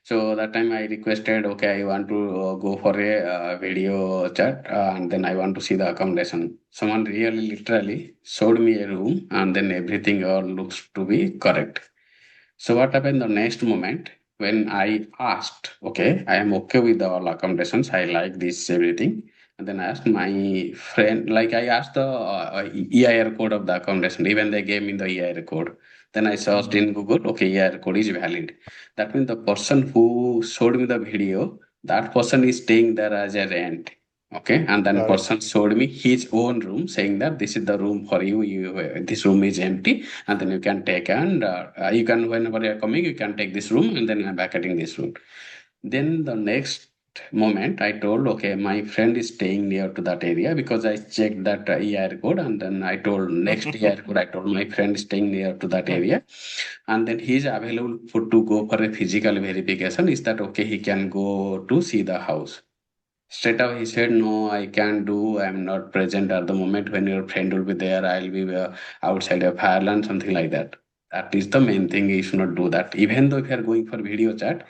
So that time I requested, okay, I want to go for a video chat, and then I want to see the accommodation. Someone really literally showed me a room, and then everything all looks to be correct. So what happened the next moment when I asked, okay, I am okay with all accommodations, I like this everything. And then I asked my friend, like I asked the EIR code of the accommodation. Even they gave me the EIR code. Then I searched in Google, okay, EIR code is valid. That means the person who showed me the video, that person is staying there as a rent. Okay, and then Correct. person showed me his own room, saying that this is the room for you. This room is empty, and then you can take, and you can, whenever you are coming, you can take this room, and then you are vacating this room. Then the next moment, I told, okay, my friend is staying near to that area, because I checked that EIR code, and then I told next EIR code, I told my friend is staying near to that area, and then he is available for to go for a physical verification. Is that okay? He can go to see the house. Straight up, he said, no, I can't do. I'm not present at the moment. When your friend will be there, I'll be outside of Ireland, something like that. That is the main thing. You should not do that. Even though if you are going for video chat,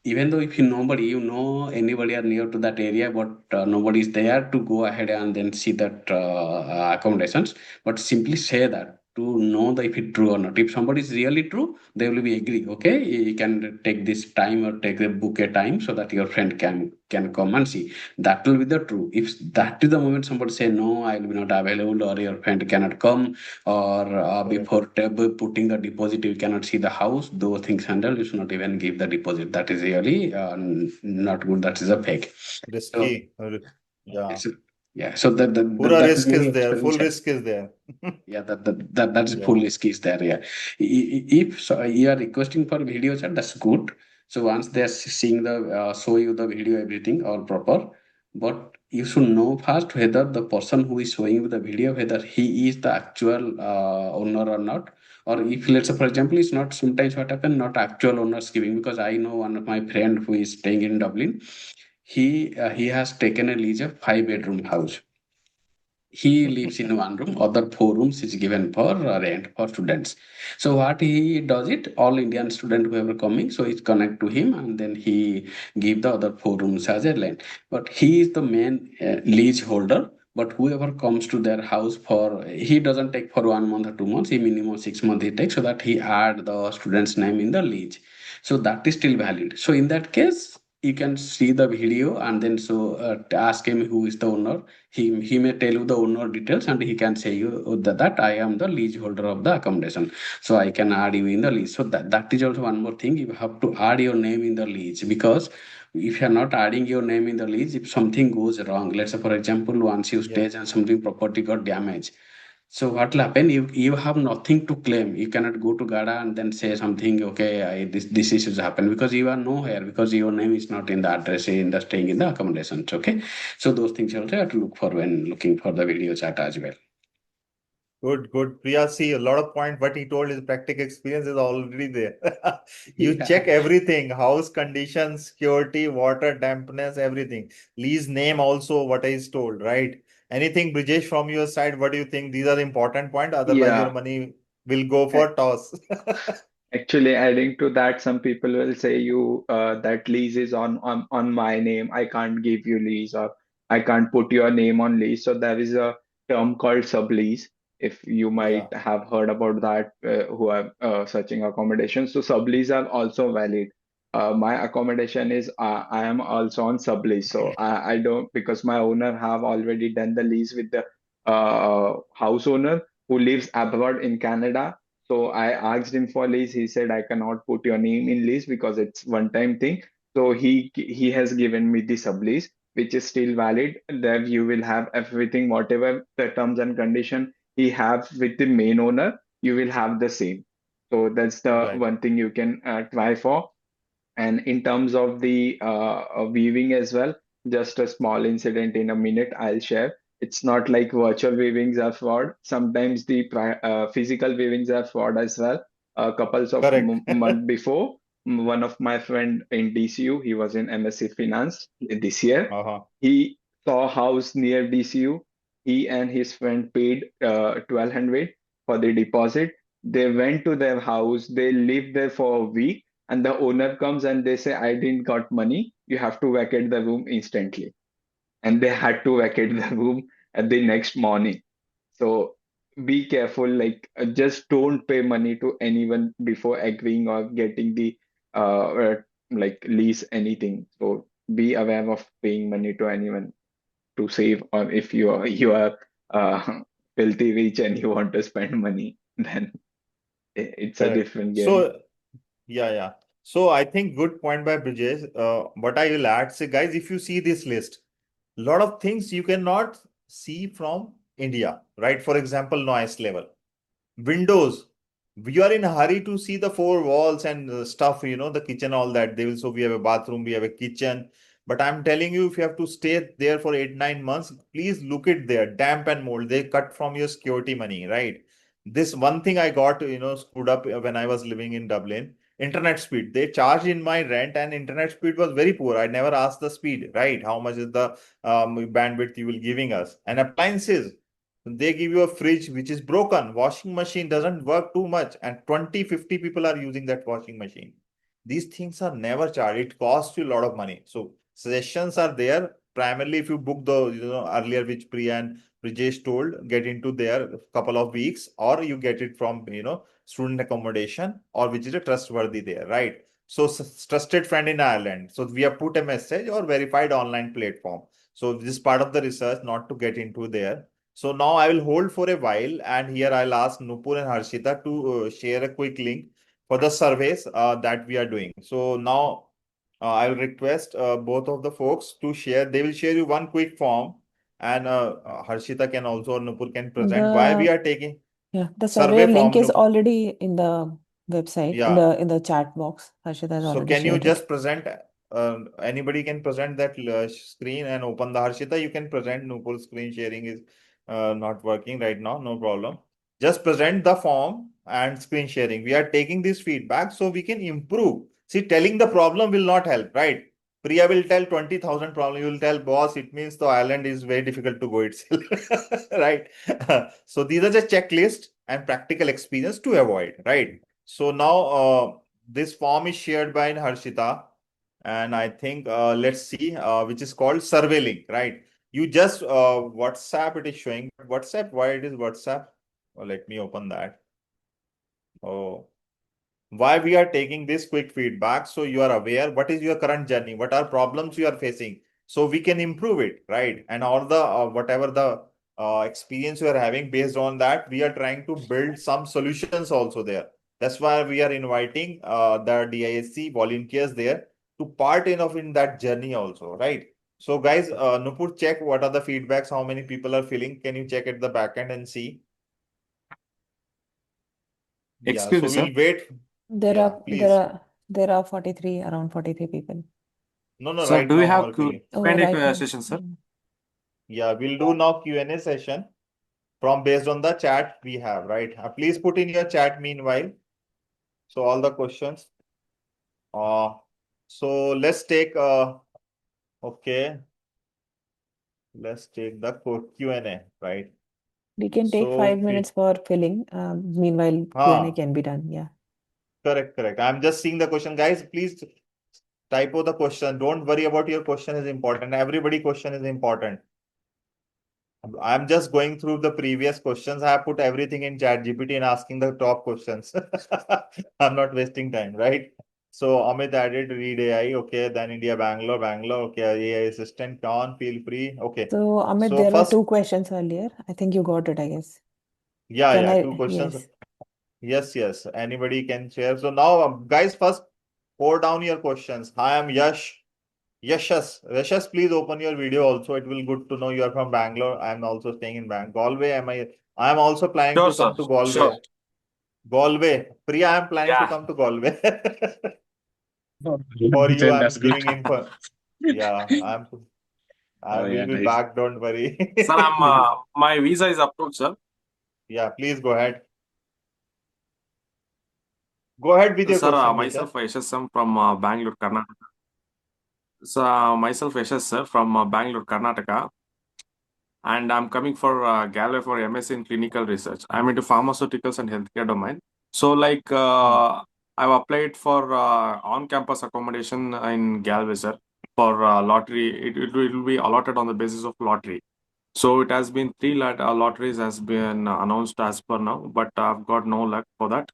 even though if you nobody, you know anybody are near to that area, but nobody is there to go ahead and then see that accommodations, but simply say that to know that if it's true or not. If somebody is really true, they will be agree, okay, you can take this time or take the book a time so that your friend can come and see. That will be the true. If that is the moment somebody say no, I will be not available, or your friend cannot come, or Correct. before putting the deposit you cannot see the house, those things handle, you should not even give the deposit. That is really not good. That is a fake. So Risky. Yeah. it's, yeah, so Pura that is risk really is there. Full experiential. risk is there. Yeah, that's full Yeah. risk is there. Yeah, if so, you are requesting for video chat, that's good. So once they are seeing the show you the video, everything all proper, but you should know first whether the person who is showing you the video, whether he is the actual owner or not. Or if, let's say for example, it's not, sometimes what happen, not actual owners giving, because I know one of my friend who is staying in Dublin. He has taken a lease of 5 bedroom house. He lives in one room, other 4 rooms is given for rent for students. So what he does it, all Indian student whoever coming, so it's connect to him, and then he give the other 4 rooms as a rent. But he is the main lease holder. But whoever comes to their house, for he doesn't take for 1 month or 2 months, he minimum 6 months he takes, so that he add the student's name in the lease. So that is still valid. So in that case, you can see the video, and then so ask him who is the owner. He may tell you the owner details, and he can say you that I am the lease holder of the accommodation, so I can add you in the lease. So that is also one more thing, you have to add your name in the lease, because if you are not adding your name in the lease, if something goes wrong, let's say for example, once you Yeah. stage and something property got damaged, so what will happen? You have nothing to claim. You cannot go to GADA and then say something. Okay, this issues happen, because you are nowhere, because your name is not in the address in the staying in the accommodations. Okay, so those things you also have to look for when looking for the video chat as well. Good, good. Priya, see, a lot of point. What he told is practical experience is already there. You Yeah. check everything, house conditions, security, water, dampness, everything. Lease name also, what is told, right? Anything, Brijesh, from your side, what do you think? These are the important point. Otherwise, your Yeah. money will go for toss. Actually, adding to that, some people will say you that lease is on my name. I can't give you lease, or I can't put your name on lease. So there is a term called sublease. If you Yeah, might have heard about that, who are searching accommodation. So sublease are also valid. My accommodation is I am also on sublease. So I don't, because my owner have already done the lease with the house owner who lives abroad in Canada. So I asked him for lease. He said I cannot put your name in lease because it's one-time thing. So he has given me the sublease, which is still valid. There you will have everything, whatever the terms and condition he have with the main owner, you will have the same. So that's the right. one thing you can try for. And in terms of the weaving as well, just a small incident in a minute I'll share. It's not like virtual weavings are fraud. Sometimes the physical weavings are fraud as well. A couples of Correct. month before, one of my friend in DCU, he was in MSc Finance this year. Uh-huh. He saw a house near DCU. He and his friend paid 1200 for the deposit. They went to their house. They lived there for a week, and the owner comes and they say, I didn't got money, you have to vacate the room instantly. And they had to vacate the room at the next morning. So be careful, like just don't pay money to anyone before agreeing or getting the like lease anything. So be aware of paying money to anyone to save, or if you are filthy rich and you want to spend money, then it's a Correct. different game. So yeah. So I think good point by Brijesh. What I will add, say guys, if you see this list, lot of things you cannot see from India, right? For example, noise level. Windows, we are in a hurry to see the four walls and stuff, the kitchen, all that. They will, so we have a bathroom, we have a kitchen. But I'm telling you, if you have to stay there for 8, 9 months, please look it there. Damp and mold, they cut from your security money, right? This one thing I got, screwed up when I was living in Dublin. Internet speed. They charged in my rent, and internet speed was very poor. I never asked the speed, right? How much is the bandwidth you will giving us? And appliances, they give you a fridge which is broken. Washing machine doesn't work too much, and 20, 50 people are using that washing machine. These things are never charged. It costs you a lot of money. So suggestions are there. Primarily, if you book the, earlier, which Priya and Brijesh told, get into there a couple of weeks, or you get it from, student accommodation, or which is a trustworthy there, right? So trusted friend in Ireland. So we have put a message or verified online platform. So this is part of the research, not to get into there. So now I will hold for a while, and here I'll ask Nupur and Harshita to share a quick link for the surveys that we are doing. So now I will request both of the folks to share. They will share you one quick form, and Harshita can also, or Nupur can present why we The are taking the survey survey link form. is Nupur. already in the website, in Yeah. the chat box. Harshita has So already can you shared it. just present? Anybody can present that screen and open the Harshita. You can present. Nupur's screen sharing is not working right now. No problem. Just present the form and screen sharing. We are taking this feedback so we can improve. See, telling the problem will not help, right? Priya will tell 20,000 problem. You will tell boss, it means the island is very difficult to go itself, right? So these are the checklist and practical experience to avoid, right? So now this form is shared by Harshita, and I think let's see, which is called survey link, right? You just WhatsApp, it is showing WhatsApp. Why it is WhatsApp? Oh, let me open that. Oh, why we are taking this quick feedback, so you are aware what is your current journey, what are problems you are facing, so we can improve it, right? And all the whatever the experience you are having, based on that we are trying to build some solutions also there. That's why we are inviting the DISC volunteers there to part in that journey also, right? So guys, Nupur, check what are the feedbacks, how many people are filling. Can you check at the back end and see? Yeah, Excuse me, so sir. we'll wait. There Yeah, are there please. are there are 43, around 43 people. No, Sir, right do we now how have are feeling? Oh, Q&A right now. session, sir? Yeah, we'll do now Q&A session from based on the chat we have, right? Please put in your chat meanwhile. So all the questions. Uh, so let's take okay, let's take the Q&A, right? We can take So 5 minutes for filling. Meanwhile, Q&A huh, can be done. Yeah. correct. I'm just seeing the question. Guys, please typo the question. Don't worry about your question is important. Everybody question is important. I'm just going through the previous questions. I have put everything in chat GPT and asking the top questions. I'm not wasting time, right? So Amit added read AI. Okay. Then India, Bangalore. Okay. AI assistant, on, feel free. Okay. So, Amit, So there were first, two questions earlier. I think you got it, I guess. Can yeah, two I? questions. Yes. Yes. Anybody can share. So now, guys, first pour down your questions. Hi, I'm Yash. Yashas, please open your video also. It will good to know you are from Bangalore. I'm also staying in Galway. I am also planning Sure, to sir. come to Sure. Galway. Galway. Priya, I am planning to Yeah. come to Galway. For you, Then I'm that's good. giving info. Yeah, I Oh, will yeah, be nice. back. Don't worry. Sir, my visa is approved, sir. Yeah, please go ahead. Go ahead with your Sir, question, myself Yashas. Yashasam from Bangalore, Karnataka. So, myself Yashas, sir, from Bangalore, Karnataka, and I'm coming for Galway for MSc in clinical research. I'm into pharmaceuticals and healthcare domain. So, like, Hmm. I've applied for on-campus accommodation in Galway, sir, for lottery. It will be allotted on the basis of lottery. So it has been three lotteries has been announced as per now, but I've got no luck for that.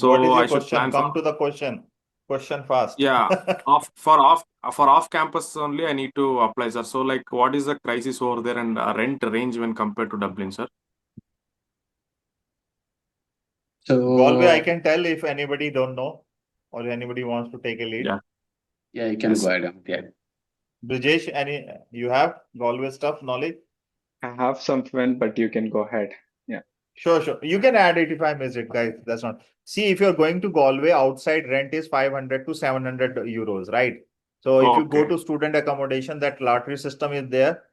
What is So your I should question? plan for. Come to the question. question fast. Yeah, for off campus only, I need to apply, sir. So, like, what is the crisis over there and rent range when compared to Dublin, sir? Galway, I So can tell if anybody don't know or anybody wants to take a lead. Yeah. yeah, you can Yes. go ahead. Yeah. Brijesh, you have Galway stuff knowledge? I have some fun, but you can go ahead. Yeah. Sure. You can add it if I miss it, guys. That's not. See, if you're going to Galway, outside rent is 500 to 700 euros, right? So if you go Okay. to student accommodation, that lottery system is there.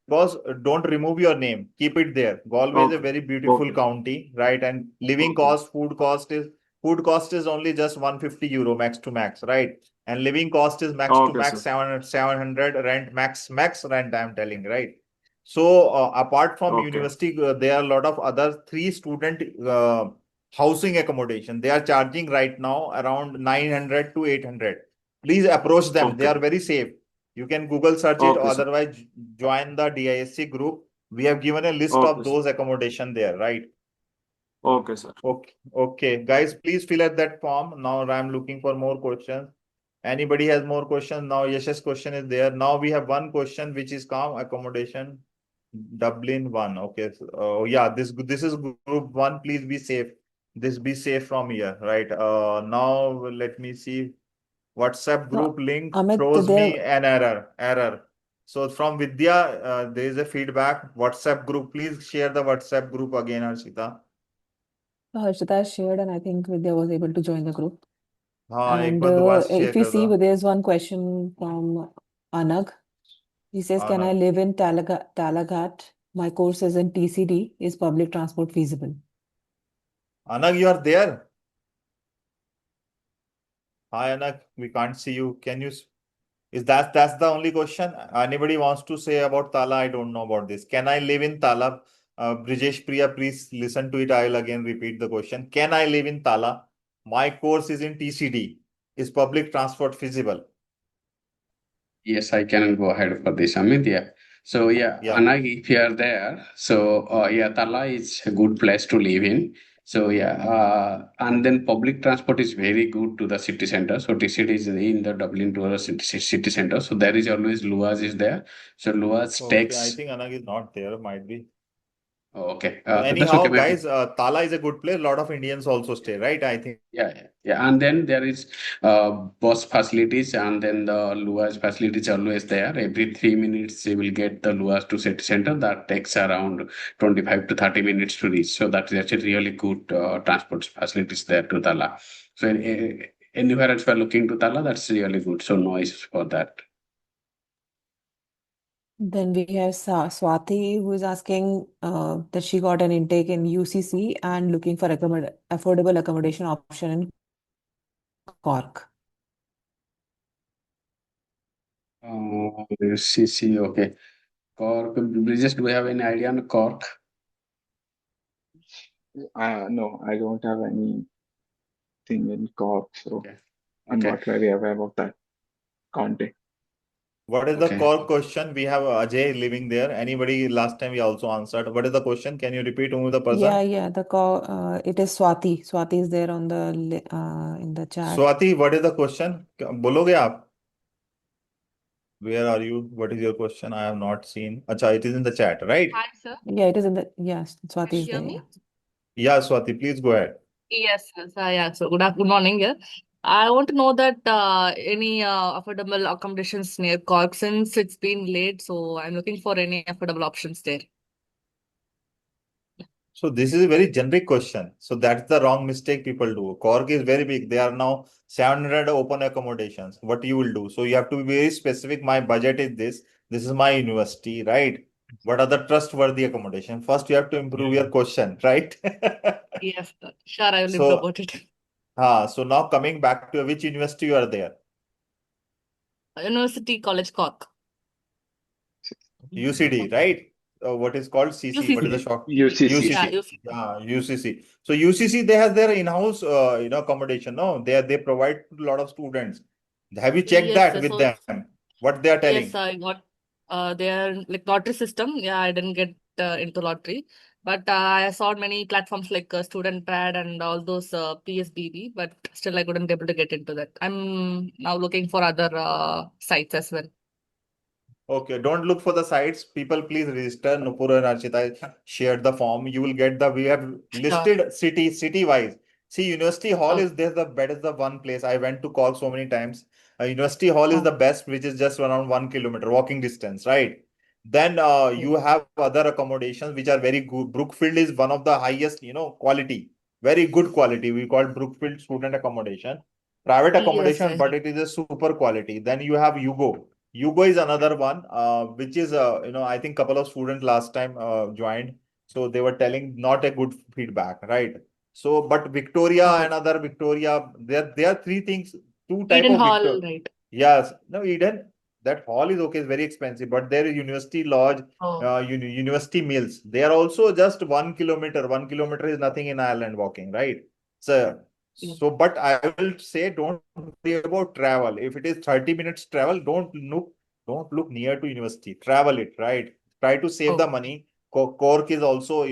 Because don't remove your name, keep it there. Galway is a Okay. very beautiful Okay. county, right? And living Okay. cost, food cost is only just 150 euro max to max, right? And living cost is max to Okay, max sir. 700 rent max rent, I'm telling, right? So apart from Okay. university, there are a lot of other three student housing accommodation. They are charging right now around 900 to 800. Please approach them. They Okay. are very safe. You can Google search it, or Okay, sir. otherwise join the DISC group. We have given a list Okay, of sir. those accommodation there, right? Okay, sir. Okay. Guys, please fill out that form. Now I'm looking for more questions. Anybody has more questions? Now Yash's question is there. Now we have one question which is calm accommodation. Dublin one. Okay. Yeah, this is group one. Please be safe. Be safe from here, right? Now let me see. WhatsApp So, group link Amit, throws there, me an error. So from Vidya, there is a feedback. WhatsApp group, please share the WhatsApp group again, Harshita. Harshita shared, and I think Vidya was able to join the group. हाँ एक And बार दोबारा से if share we कर दो. see, there's one question from Anag. He says, can I Anag. live in Talagat? My course is in TCD. Is public transport feasible? Anag, you are there? Hi Anag, we can't see you. Can you? Is that's the only question? Anybody wants to say about Tala? I don't know about this. Can I live in Tala? Brijesh Priya, please listen to it. I will again repeat the question. Can I live in Tala? My course is in TCD. Is public transport feasible? Yes, I can go ahead for this, Amit. Yeah. So yeah, Yeah. Anag, if you are there, so yeah, Tala is a good place to live in. So yeah, and then public transport is very good to the city center. So TCD is in the Dublin to the city center. So there is always Luas is there. So Luas Okay, I takes. think Anag is not there. Might be. Oh, okay, So so that's anyhow, okay, guys, maybe. Tala is a good place. A lot of Indians also stay, right? I think. Yeah. And then there is bus facilities, and then the Luas facilities always there. Every 3 minutes, you will get the Luas to city center. That takes around 25 to 30 minutes to reach. So that is actually really good transport facilities there to Tala. So anywhere else we're looking to Tala, that's really good. So no issues for that. Then we have Swati, who is asking that she got an intake in UCC and looking for affordable accommodation option in Cork. CC, okay. Cork, Bridges, do we have any idea on Cork? No, I don't have anything in Cork, so Okay. I'm not very aware about that county. What is the Okay. core question? We have Ajay living there. Anybody last time we also answered. What is the question? Can you repeat who the person? Yeah. The call. It is Swati. Swati is there on the in the chat. Swati, what is the question? बोलोगे आप? Where are you? What is your question? I have not seen. Acha, it is in the chat, right? Hi, sir. Yeah, it is in the yes. Swati Can you is hear there. me? Yeah. Yeah, Swati, please go ahead. Yes, yes. Yeah. So good morning. Yeah. I want to know that any affordable accommodations near Cork since it's been late, so I'm looking for any affordable options there. So this is a very generic question. So that's the wrong mistake people do. Cork is very big. There are now 700 open accommodations. What you will do? So you have to be very specific. My budget is this. This is my university, right? What are the trustworthy accommodation? First, you have to improve your question, right? Yes, sir. Sure, I will improve So, about it. so now coming back to which university you are there? University College Cork. UCD, right? What is called CC? What is the UCC. short? UCC. Yeah, UCC. UCC. Yeah, UCC. So UCC, they have their in-house, accommodation. No, they provide to a lot of students. Have you checked Yes, that sir. with So them? What they are yes, telling? I got they are like lottery system. Yeah, I didn't get into lottery. But I saw many platforms like Student Pad and all those PSBB, but still I couldn't able to get into that. I'm now looking for other sites as well. Okay, don't look for the sites. People, please register. Nupur and Archita shared the form. You will get we have Sure. listed city wise. See, University Hall Oh, is there's the that is the one place. I went to Cork so many times. University Hall is oh, the best, which is just around 1 kilometer walking distance, right? Then oh, you have other accommodations which are very good. Brookfield is one of the highest, quality, very good quality. We call it Brookfield student accommodation, private yes, accommodation, I but it is a super quality. Then you have Yugo. Yugo is another one, which is, I think couple of students last time joined. So they were telling not a good feedback, right? So, but Victoria oh, and other Victoria, there are three things, two type Eden of Hall, Victor. right? Yes, no, Eden, that hall is okay, it's very expensive, but there is University Lodge, Oh, University Mills. They are also just 1 kilometer. 1 kilometer is nothing in Ireland walking, right? So, yeah. but I will say don't worry about travel. If it is 30 minutes travel, don't look near to university. Travel it, right? Try to save the Oh, money. Cork is also,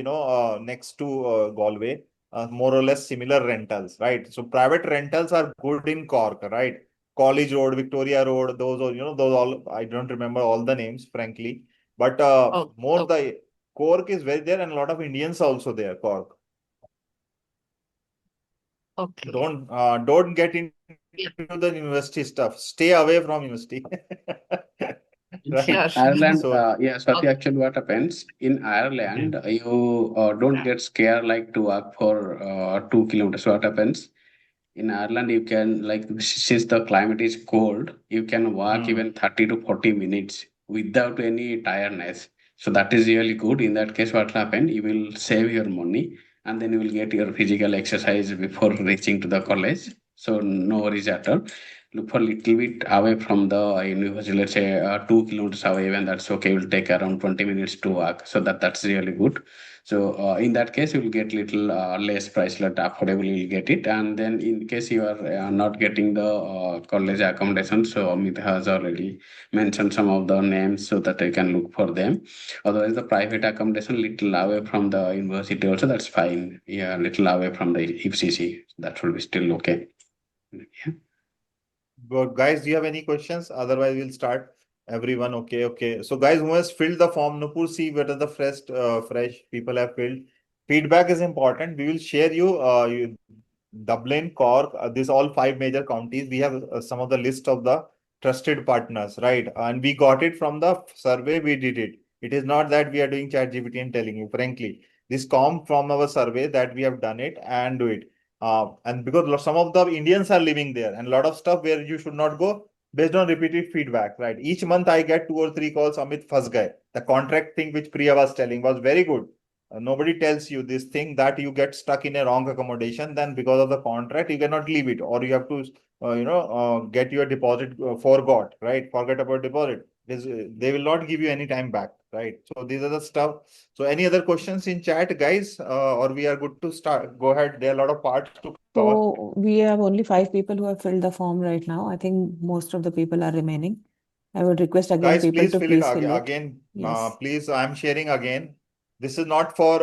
next to Galway, more or less similar rentals, right? So private rentals are good in Cork, right? College Road, Victoria Road, those are, those all, I don't remember all the names, frankly. But oh, more okay, the Cork is very there and a lot of Indians also there, Cork. okay. Don't get into Yeah, the university stuff. Stay away from university. In sure, Right. sure. Ireland, So yeah, Swati, Okay. actually what happens in okay. Ireland, you don't get scared like to walk for 2 kilometers. What happens? In Ireland, you can, like, since the climate is cold, you can walk Hmm. even 30 to 40 minutes without any tiredness. So that is really good. In that case, what will happen? You will save your money and then you will get your physical exercise before reaching to the college. So no worries at all. Look for little bit away from the university, let's say 2 kilometers away, even that's okay. It will take around 20 minutes to walk. So that's really good. So in that case, you will get little less price, like affordable. You will get it, and then in case you are not getting the college accommodation, so Amit has already mentioned some of the names so that I can look for them. Otherwise, the private accommodation little away from the university also, that's fine. Yeah, little away from the FCC, that will be still okay. Yeah. But guys, do you have any questions? Otherwise, we'll start. Everyone, okay, okay. So, guys, who has filled the form? Nupur, see what are the fresh people have filled. Feedback is important. We will share Dublin, Cork, these all five major counties. We have some of the list of the trusted partners, right? And we got it from the survey we did it. It is not that we are doing chat GPT and telling you, frankly. This come from our survey that we have done it and do it. And because some of the Indians are living there and a lot of stuff where you should not go based on repeated feedback, right? Each month I get 2 or 3 calls, Amit Fas Gaye. The contract thing which Priya was telling was very good. Nobody tells you this thing that you get stuck in a wrong accommodation, then because of the contract, you cannot leave it, or you have to, get your deposit forgot, right? Forget about deposit. They will not give you any time back, right? So these are the stuff. So any other questions in chat, guys, or we are good to start? Go ahead. There are a lot of parts to cover. So we have only 5 people who have filled the form right now. I think most of the people are remaining. I would request again Guys, people please to fill it please fill it. again. Yes. Please, I'm sharing again. This is not for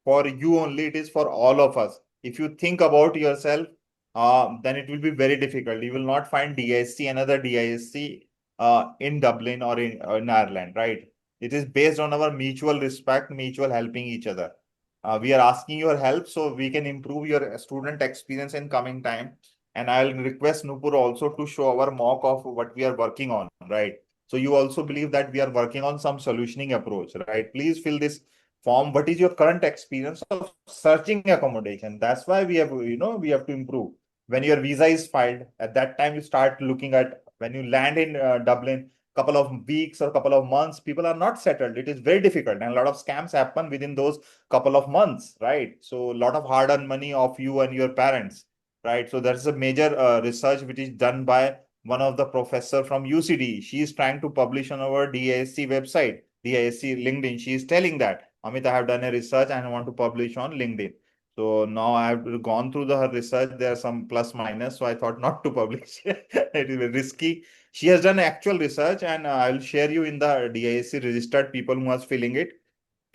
for you only, it is for all of us. If you think about yourself, then it will be very difficult. You will not find DISC, another DISC in Dublin or in Ireland, right? It is based on our mutual respect, mutual helping each other. We are asking your help so we can improve your student experience in coming time. And I'll request Nupur also to show our mock of what we are working on, right? So you also believe that we are working on some solutioning approach, right? Please fill this form. What is your current experience of searching accommodation? That's why we have to improve. When your visa is filed, at that time you start looking at when you land in Dublin, couple of weeks or couple of months, people are not settled. It is very difficult, and a lot of scams happen within those couple of months, right? So a lot of hard-earned money of you and your parents, right? So there's a major research which is done by one of the professor from UCD. She is trying to publish on our DISC website, DISC LinkedIn. She is telling that, Amit, I have done a research and I want to publish on LinkedIn. So now I have gone through her research. There are some plus minus. So I thought not to publish. It is risky. She has done actual research, and I'll share you in the DISC registered people who are filling it.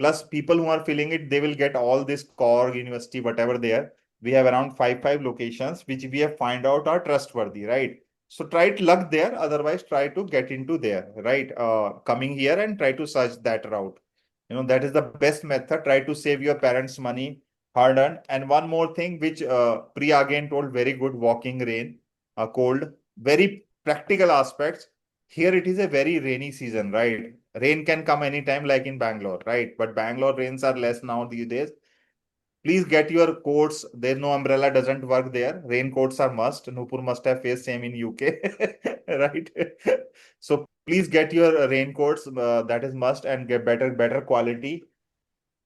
Plus people who are filling it, they will get all this Cork University, whatever they are. We have around five locations which we have find out are trustworthy, right? So try to luck there, otherwise try to get into there, right? Coming here and try to search that route. That is the best method. Try to save your parents' money, hard earned. And one more thing, which Priya again told, very good, walking rain, cold, very practical aspects. Here it is a very rainy season, right? Rain can come anytime, like in Bangalore, right? But Bangalore rains are less now these days. Please get your coats. There's no umbrella, doesn't work there. Raincoats are must. Nupur must have faced same in UK, right? So please get your raincoats. That is must, and get better quality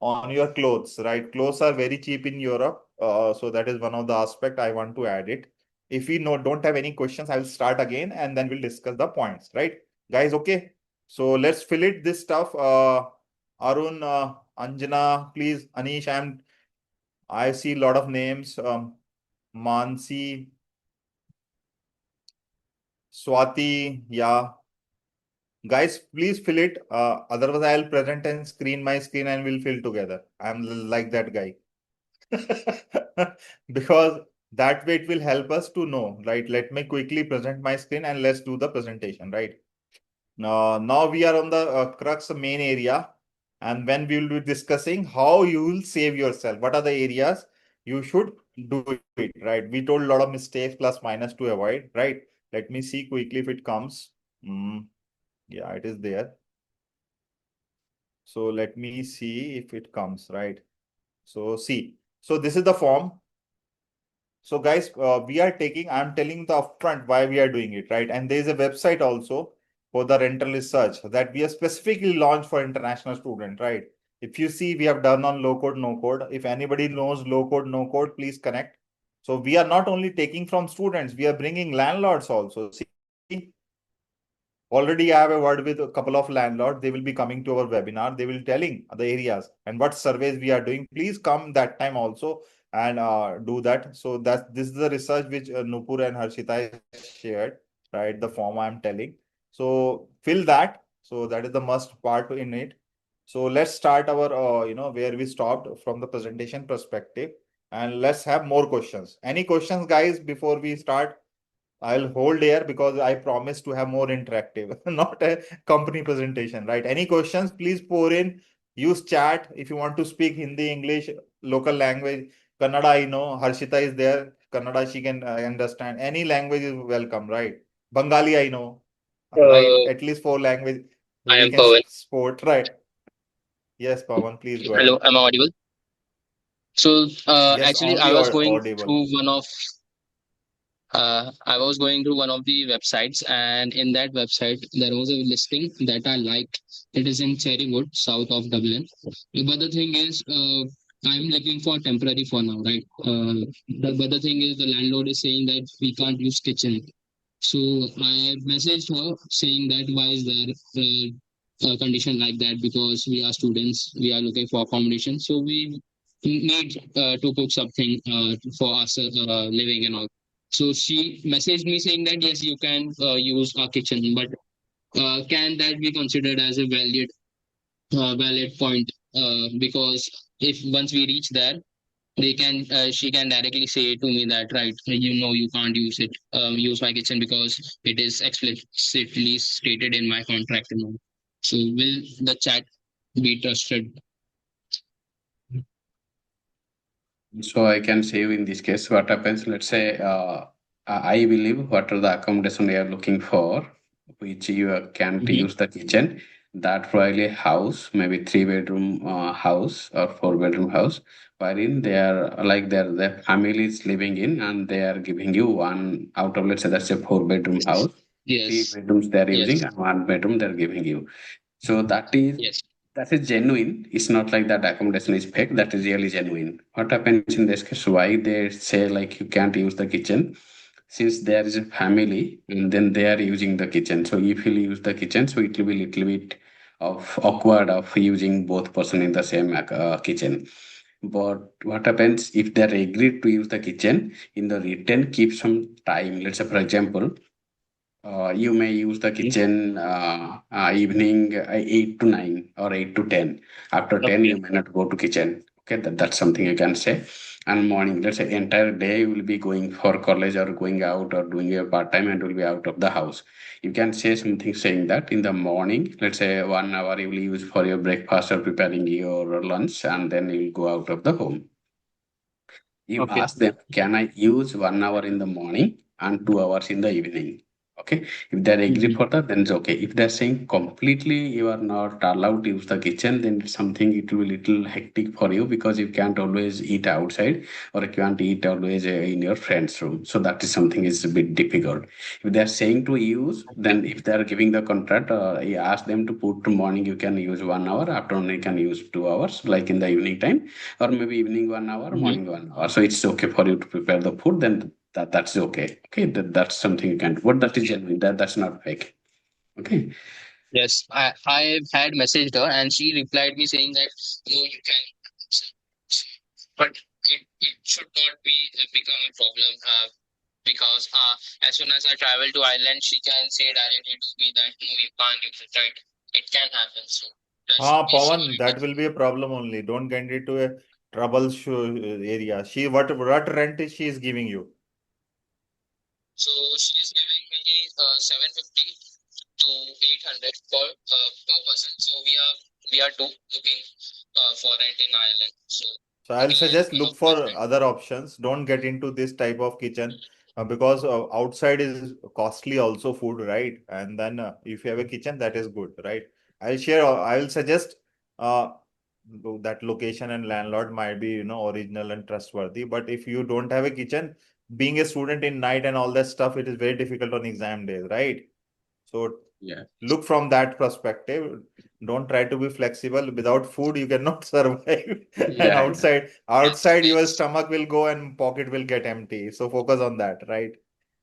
on your clothes, right? Clothes are very cheap in Europe. So that is one of the aspect I want to add it. If we don't have any questions, I will start again and then we'll discuss the points, right? Guys, okay. So let's fill it this stuff. Arun, Anjana, please. Anish, I see a lot of names. Mansi, Swati, yeah. Guys, please fill it. Otherwise, I'll present and screen my screen and we'll fill together. I'm like that guy. Because that way it will help us to know, right? Let me quickly present my screen and let's do the presentation, right? Now we are on the crux main area, and when we will be discussing how you will save yourself, what are the areas you should do it, right? We told a lot of mistakes plus minus to avoid, right? Let me see quickly if it comes. Yeah, it is there. So let me see if it comes, right? So see, so this is the form. So guys, I'm telling the upfront why we are doing it, right? And there is a website also for the rental research that we have specifically launched for international student, right? If you see, we have done on low code, no code. If anybody knows low code, no code, please connect. So we are not only taking from students, we are bringing landlords also. See, already I have a word with a couple of landlords. They will be coming to our webinar. They will telling the areas and what surveys we are doing. Please come that time also and do that. So this is the research which Nupur and Harshita shared, right? The form I'm telling. So fill that. So that is the must part in it. So let's start our, where we stopped from the presentation perspective, and let's have more questions. Any questions, guys, before we start? I'll hold here because I promise to have more interactive, not a company presentation, right? Any questions, please pour in. Use chat if you want to speak Hindi, English, local language. Kannada, I know. Harshita is there. Kannada, she can understand. Any language is welcome, right? Bengali, I know. Right? At least 4 language I we am can Pawan. sport, right? Yes, Pawan, please go Hello, ahead. am I audible? So, Yes, actually, only I was going audible. through I was going through one of the websites, and in that website, there was a listing that I liked. It is in Cherrywood, south of Dublin. But the thing is, I'm looking for temporary for now, right? But the thing is, the landlord is saying that we can't use kitchen. So I messaged her saying that why is there a condition like that? Because we are students, we are looking for accommodation, so we need to cook something for us living and all. So she messaged me saying that yes, you can use our kitchen, but can that be considered as a valid point? Because if once we reach there, she can directly say to me that right, you can't use my kitchen because it is explicitly stated in my contract and all. So will the chat be trusted? So I can save in this case what happens. Let's say I believe what are the accommodation you are looking for, which you can't use the kitchen. That probably house, maybe 3 bedroom house or 4 bedroom house, wherein they are like their family is living in, and they are giving you one out of, let's say that's a 4 bedroom house. Three Yes. bedrooms they are using, Yes. and 1 bedroom they're giving you. So Yes. that is genuine. It's not like that accommodation is fake. That is really genuine. What happens in this case? Why they say like you can't use the kitchen? Since there is a family and then they are using the kitchen. So if you use the kitchen, so it will be little bit of awkward of using both person in the same kitchen. But what happens if they are agreed to use the kitchen in the return? Keep some time. Let's say for example, You may use the kitchen evening 8 to 9 or 8 to 10. After 10, you may not go to kitchen. Okay, that's something you can say. And morning, let's say entire day you will be going for college or going out or doing a part time and will be out of the house. You can say something saying that in the morning, let's say 1 hour you will use for your breakfast or preparing your lunch, and then you will go out of the home. You Okay. ask them, can I use 1 hour in the morning and 2 hours in the evening? Okay. If they're agree for that, then it's okay. If they're saying completely you are not allowed to use the kitchen, then it's something it will be little hectic for you because you can't always eat outside or you can't eat always in your friend's room. So that is something is a bit difficult. If they're saying to use, then if they're giving the contract, you ask them to put to morning you can use 1 hour, afternoon you can use 2 hours, like in the evening time, or maybe evening 1 hour, morning 1 hour. So it's okay for you to prepare the food, then that's okay. Okay, that's something you can do. But that is genuine. That's not fake. Okay. Yes, I've had messaged her and she replied me saying that no, you can, but it should not be become a problem because as soon as I travel to Ireland, she can say directly to me that no, you can't use it, right? It can happen, so there should be Pawan, some. that will be a problem only. Don't get into a trouble area. What rent is she is giving you? So she's giving me 750 to 800 per person. So we are two looking for rent in Ireland. So So I'll looking suggest at look for apartment. other options. Don't get into this type of kitchen because outside is costly also food, right? And then if you have a kitchen, that is good, right? I will suggest uh, that location and landlord might be, original and trustworthy. But if you don't have a kitchen, being a student in night and all that stuff, it is very difficult on exam days, right? So Yeah. look from that perspective. Don't try to be flexible. Without food, you cannot survive. And Yeah. outside your stomach will go and pocket will get empty. So focus on that, right?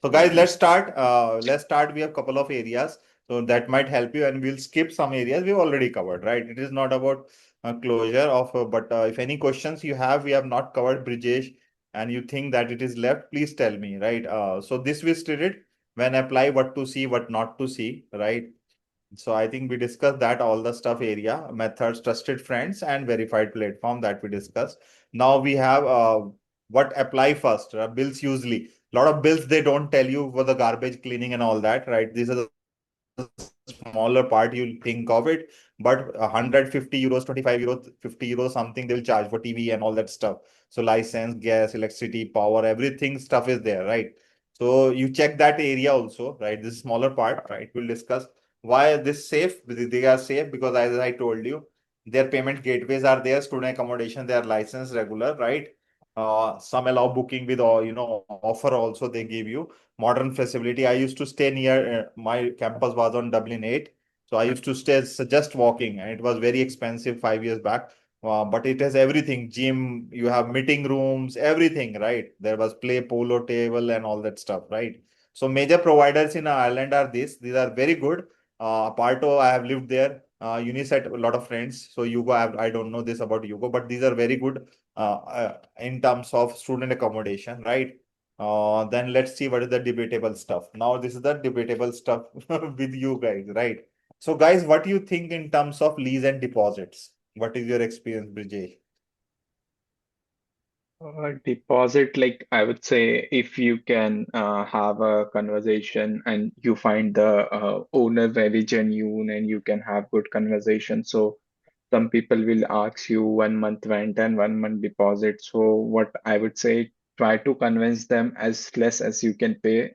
So Yeah. guys, let's start. Let's start. We have a couple of areas. So that might help you, and we'll skip some areas we've already covered, right? It is not about closure of, but if any questions you have, we have not covered, Brijesh, and you think that it is left, please tell me, right? So this we stated when apply, what to see, what not to see, right? So I think we discussed that all the stuff area, methods, trusted friends, and verified platform that we discussed. Now we have what apply first. Bills usually. A lot of bills they don't tell you for the garbage cleaning and all that, right? These are the smaller part you'll think of it, but 150 euros, 25 euros, 50 euros, something they will charge for TV and all that stuff. So license, gas, electricity, power, everything stuff is there, right? So you check that area also, right? This is smaller part, right? We'll discuss why this safe. They are safe because as I told you, their payment gateways are there, student accommodation, they are licensed regular, right? Some allow booking with all, offer also they give you modern facility. I used to stay near my campus was on Dublin 8. So I used to stay just walking and it was very expensive 5 years back. But it has everything, gym, you have meeting rooms, everything, right? There was play polo table and all that stuff, right? So major providers in Ireland are these are very good. Parto, I have lived there. Uniset, a lot of friends. So Yugo, I don't know this about Yugo, but these are very good in terms of student accommodation, right? Then let's see what is the debatable stuff. Now, this is the debatable stuff with you guys, right? So, guys, what do you think in terms of lease and deposits? What is your experience, Brijesh? Deposit, like I would say, if you can have a conversation and you find the owner very genuine and you can have good conversation. So some people will ask you 1 month rent and 1 month deposit. So what I would say, try to convince them as less as you can pay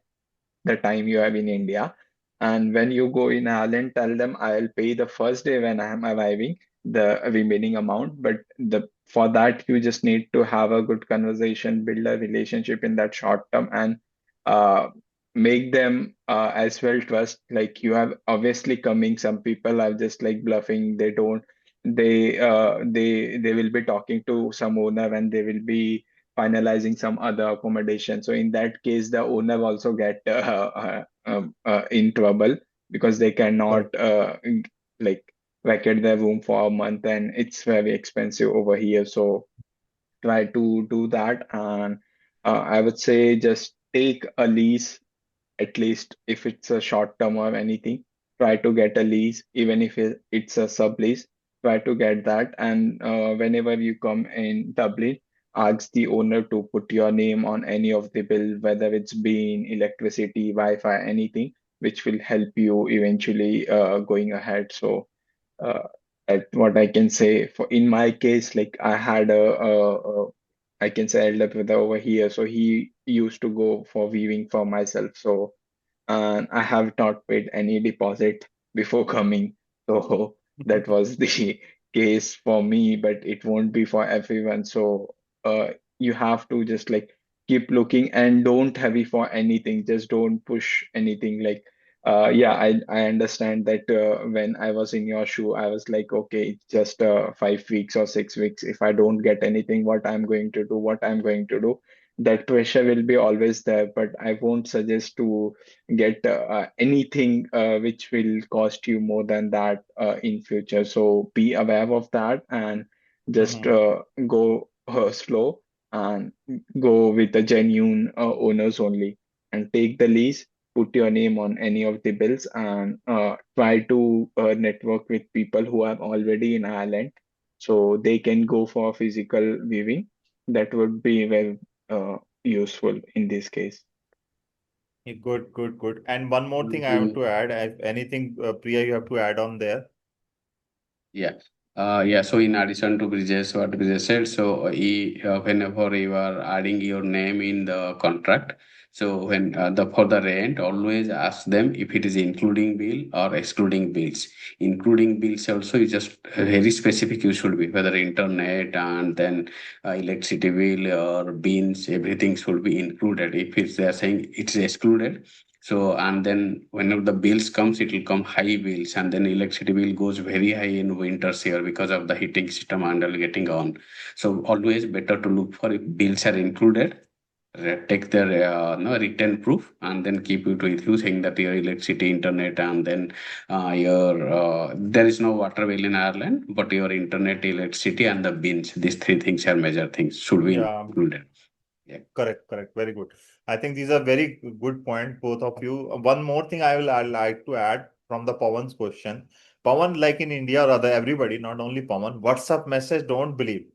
the time you have in India. And when you go in Ireland, tell them I'll pay the first day when I am arriving the remaining amount. But the for that you just need to have a good conversation, build a relationship in that short term, and uh, make them as well trust. Like you have obviously coming, some people are just like bluffing. They don't. They will be talking to some owner and they will be finalizing some other accommodation. So in that case, the owner also get in trouble because they cannot Correct. like vacate their room for a month, and it's very expensive over here. So try to do that, and I would say just take a lease at least if it's a short term or anything, try to get a lease, even if it's a sublease, try to get that. And whenever you come in Dublin, ask the owner to put your name on any of the bill, whether it's been electricity, Wi-Fi, anything, which will help you eventually going ahead. So uh, at what I can say for in my case, like I had I can say elder brother over here, so he used to go for viewing for myself. So and I have not paid any deposit before coming. So that was the case for me, but it won't be for everyone. So you have to just like keep looking and don't heavy for anything. Just don't push anything. Like yeah, I understand that when I was in your shoe, I was like, okay, it's just 5 weeks or 6 weeks. If I don't get anything, what I'm going to do, what I'm going to do. That pressure will be always there, but I won't suggest to get anything which will cost you more than that in future. So be aware of that and just go slow and go with the genuine owners only and take the lease, put your name on any of the bills and try to network with people who are already in Ireland so they can go for physical viewing. That would be very useful in this case. Good, good, good. And one more thing I have to add. If anything, Priya, you have to add on there. Yeah. Yeah. So in addition to Bridges, what Bridges said, so whenever you are adding your name in the contract, so when the for the rent, always ask them if it is including bill or excluding bills. Including bills also is just very specific. You should be whether internet and then electricity bill or bills, everything should be included. If it's they are saying it's excluded, so and then whenever the bills comes, it will come high bills, and then electricity bill goes very high in winters here because of the heating system and all getting on. So always better to look for if bills are included. Take their no written proof and then keep it with you saying that your electricity, internet, and then your there is no water bill in Ireland, but your internet, electricity, and the bins. These three things are major things should be Yeah, included. Yeah. correct, correct. Very good. I think these are very good point, both of you. One more thing I'd like to add from the Pawan's question. Pawan, like in India, rather everybody, not only Pawan, WhatsApp message, don't believe.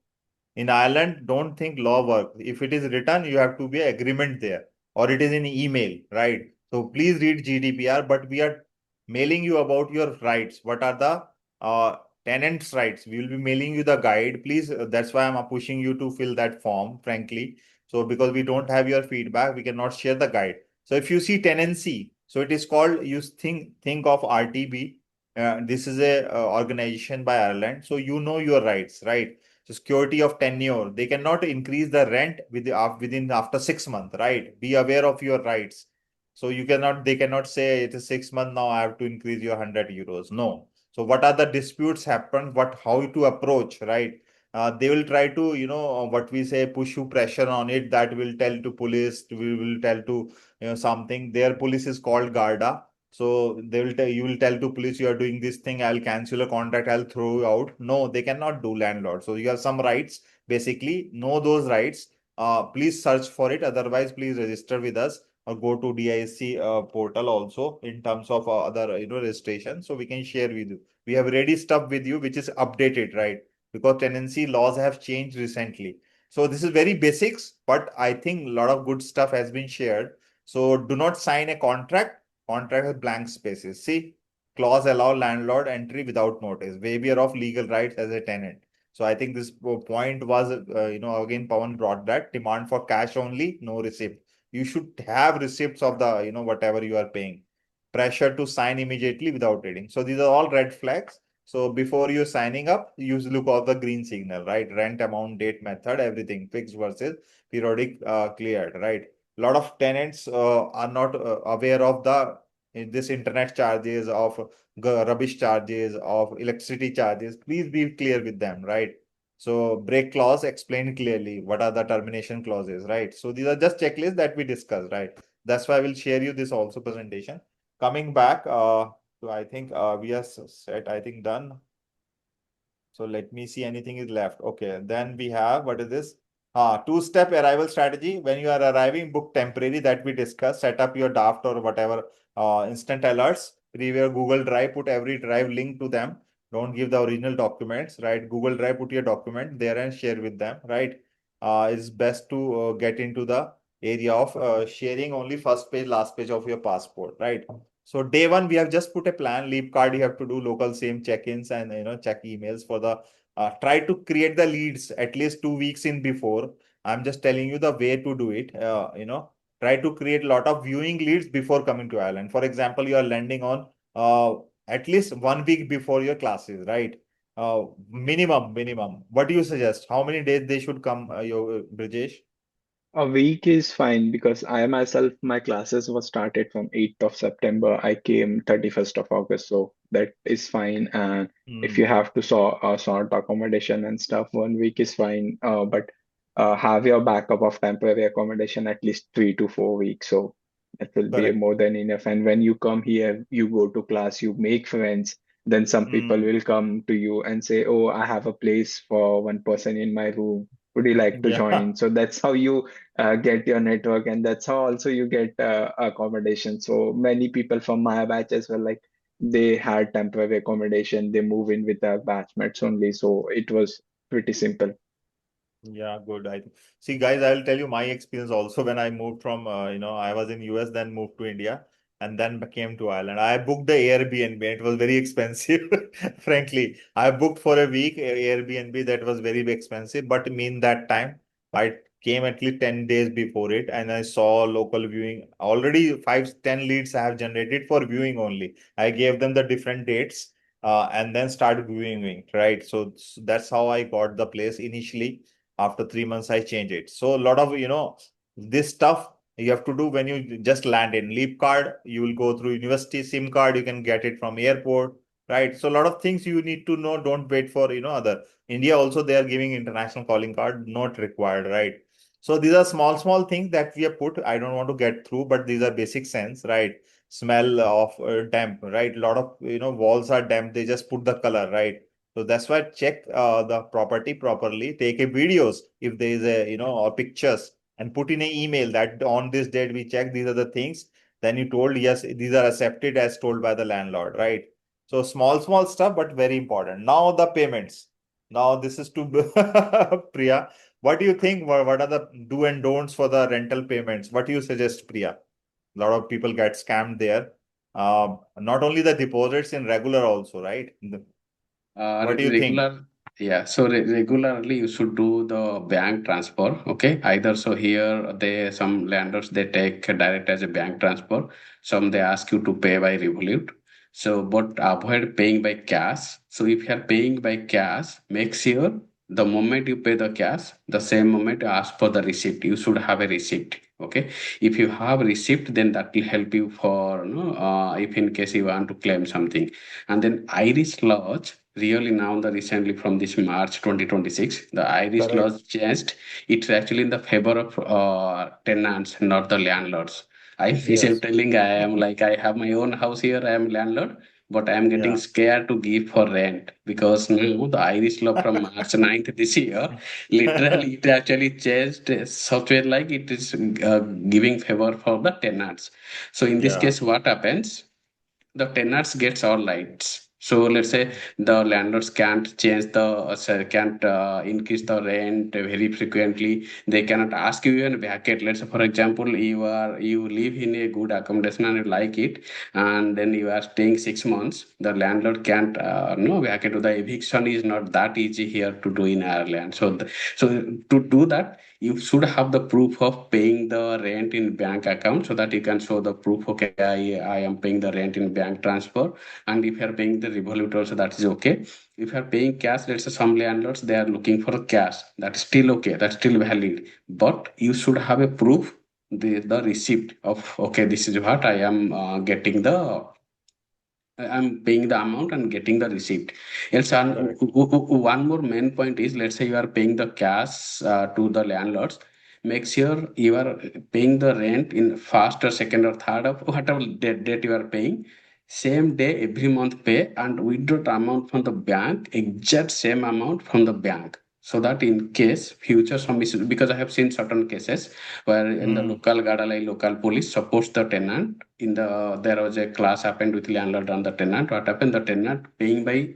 In Ireland, don't think law works. If it is written, you have to be agreement there, or it is in email, right? So please read GDPR, but we are mailing you about your rights. What are the tenants' rights? We will be mailing you the guide. Please, that's why I'm pushing you to fill that form, frankly. So because we don't have your feedback, we cannot share the guide. So if you see tenancy, so it is called, you think of RTB. This is a organization by Ireland. So you know your rights, right? So security of tenure, they cannot increase the rent within after 6 months, right? Be aware of your rights. So they cannot say it is 6 months now, I have to increase your 100 euros. No. So what are the disputes happen? How to approach, right? They will try to, what we say, push you pressure on it. That will tell to police, we will tell to, something. Their police is called Garda. So you will tell to police you are doing this thing. I'll cancel a contract. I'll throw you out. No, they cannot do landlord. So you have some rights. Basically, know those rights. Please search for it. Otherwise, please register with us or go to DISC portal also in terms of other registration. So we can share with you. We have ready stuff with you which is updated, right? Because tenancy laws have changed recently. So this is very basics, but I think a lot of good stuff has been shared. So do not sign a contract with blank spaces. See, clause allow landlord entry without notice, waiver of legal rights as a tenant. So I think this point was, again, Pawan brought that demand for cash only, no receipt. You should have receipts of the, whatever you are paying. Pressure to sign immediately without reading. So these are all red flags. So before you're signing up, you look at the green signal, right? Rent amount, date, method, everything fixed versus periodic cleared, right? A lot of tenants are not aware of this internet charges, of rubbish charges, of electricity charges. Please be clear with them, right? So break clause, explain clearly what are the termination clauses, right? So these are just checklists that we discussed, right? That's why I will share you this also presentation. Coming back, so I think we are set, I think done. So let me see, anything is left. Okay, then we have, what is this? Two-step arrival strategy. When you are arriving, book temporary that we discussed. Set up your draft or whatever instant alerts. Preview Google Drive, put every drive link to them. Don't give the original documents, right? Google Drive, put your document there and share with them, right? It's best to get into the area of sharing only first page, last page of your passport, right? So day one, we have just put a plan. Leap card, you have to do local same check-ins and check emails for the try to create the leads at least 2 weeks in before. I'm just telling you the way to do it. Try to create a lot of viewing leads before coming to Ireland. For example, you are landing on at least 1 week before your classes, right? Minimum. What do you suggest? How many days they should come, Brijesh? A week is fine because I myself, my classes was started from 8th of September. I came 31st of August, so that is fine. And if you have to sort accommodation and stuff, 1 week is fine. But have your backup of temporary accommodation at least 3 to 4 weeks. So that will be Correct. more than enough. And when you come here, you go to class, you make friends. Then some people will come to you and say, "Oh, I have a place for one person in my room. Would you like to Yeah. join?" So that's how you get your network, and that's how also you get accommodation. So many people from my batch as well, like they had temporary accommodation, they move in with their batchmates only, so it was pretty simple. Yeah, good. See, guys, I will tell you my experience also when I moved from, I was in US, then moved to India, and then came to Ireland. I booked the Airbnb. It was very expensive, frankly. I booked for a week Airbnb that was very expensive, but mean that time I came at least 10 days before it, and I saw local viewing. Already 5, 10 leads I have generated for viewing only. I gave them the different dates, and then started viewing it, right? So that's how I got the place initially. After 3 months, I change it. So a lot of, this stuff you have to do when you just land in Leap card. You will go through university SIM card. You can get it from airport, right? So a lot of things you need to know. Don't wait for, other. India also, they are giving international calling card, not required, right? So these are small things that we have put. I don't want to get through, but these are basic sense, right? Smell of damp, right? A lot of, walls are damp. They just put the color, right? So that's why check the property properly. Take a videos if there is a or pictures and put in an email that on this date we check these are the things. Then you told yes these are accepted as told by the landlord, right? So small stuff but very important. Now the payments. Now this is to Priya. What do you think? What are the do and don'ts for the rental payments? What do you suggest, Priya? A lot of people get scammed there. Not only the deposits in regular also, right? What do you think? Regular, yeah. So regularly you should do the bank transfer. Okay, either so here they some lenders they take direct as a bank transfer. Some they ask you to pay by Revolut. So but avoid paying by cash. So if you are paying by cash, make sure the moment you pay the cash, the same moment you ask for the receipt. You should have a receipt. Okay, if you have receipt, then that will help you for if in case you want to claim something. And then Irish laws really now the recently from this March 2026, the Irish Correct. laws changed. It's actually in the favor of tenants, not the landlords. I myself Yes. telling I am like I have my own house here, I am landlord, but I am getting Yeah. scared to give for rent because now the Irish law from March 9th this year, literally it actually changed software like it is giving favor for the tenants. So in this Yeah. case, what happens? The tenants gets all rights. So let's say the landlords can't change the can't increase the rent very frequently. They cannot ask you even vacate. Let's say for example, you live in a good accommodation and you like it, and then you are staying 6 months. The landlord can't no vacate. The eviction is not that easy here to do in Ireland. So to do that, you should have the proof of paying the rent in bank account so that you can show the proof. Okay, I am paying the rent in bank transfer, and if you are paying the Revolut also, that is okay. If you are paying cash, let's say some landlords they are looking for cash, that's still okay, that's still valid, but you should have a proof, the receipt of okay, this is what I am getting the I'm paying the amount and getting the receipt. Else, Correct. one more main point is, let's say you are paying the cash to the landlords. Make sure you are paying the rent in first or second or third of whatever date you are paying. Same day every month pay and withdraw the amount from the bank, exact same amount from the bank. So that in case future some issues, because I have seen certain cases where in the local Gadalai local police supposed the tenant in the there was a clash happened with landlord and the tenant. What happened? The tenant paying by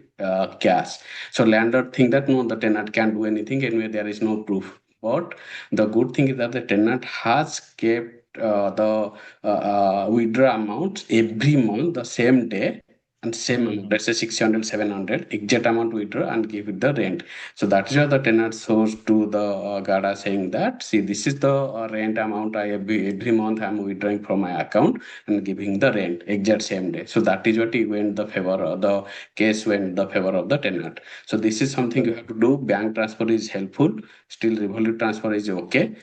cash. So landlord think that no, the tenant can't do anything anyway. There is no proof. But the good thing is that the tenant has kept the withdraw amount every month the same day and same amount, let's say 600, 700, exact amount withdraw and give it the rent. So that is why the tenant shows to the GADA saying that, see, this is the rent amount I every month I'm withdrawing from my account and giving the rent exact same day. So that is what he went the favor, the case went the favor of the tenant. So this is something you have to do. Bank transfer is helpful. Still, Revolut transfer is okay.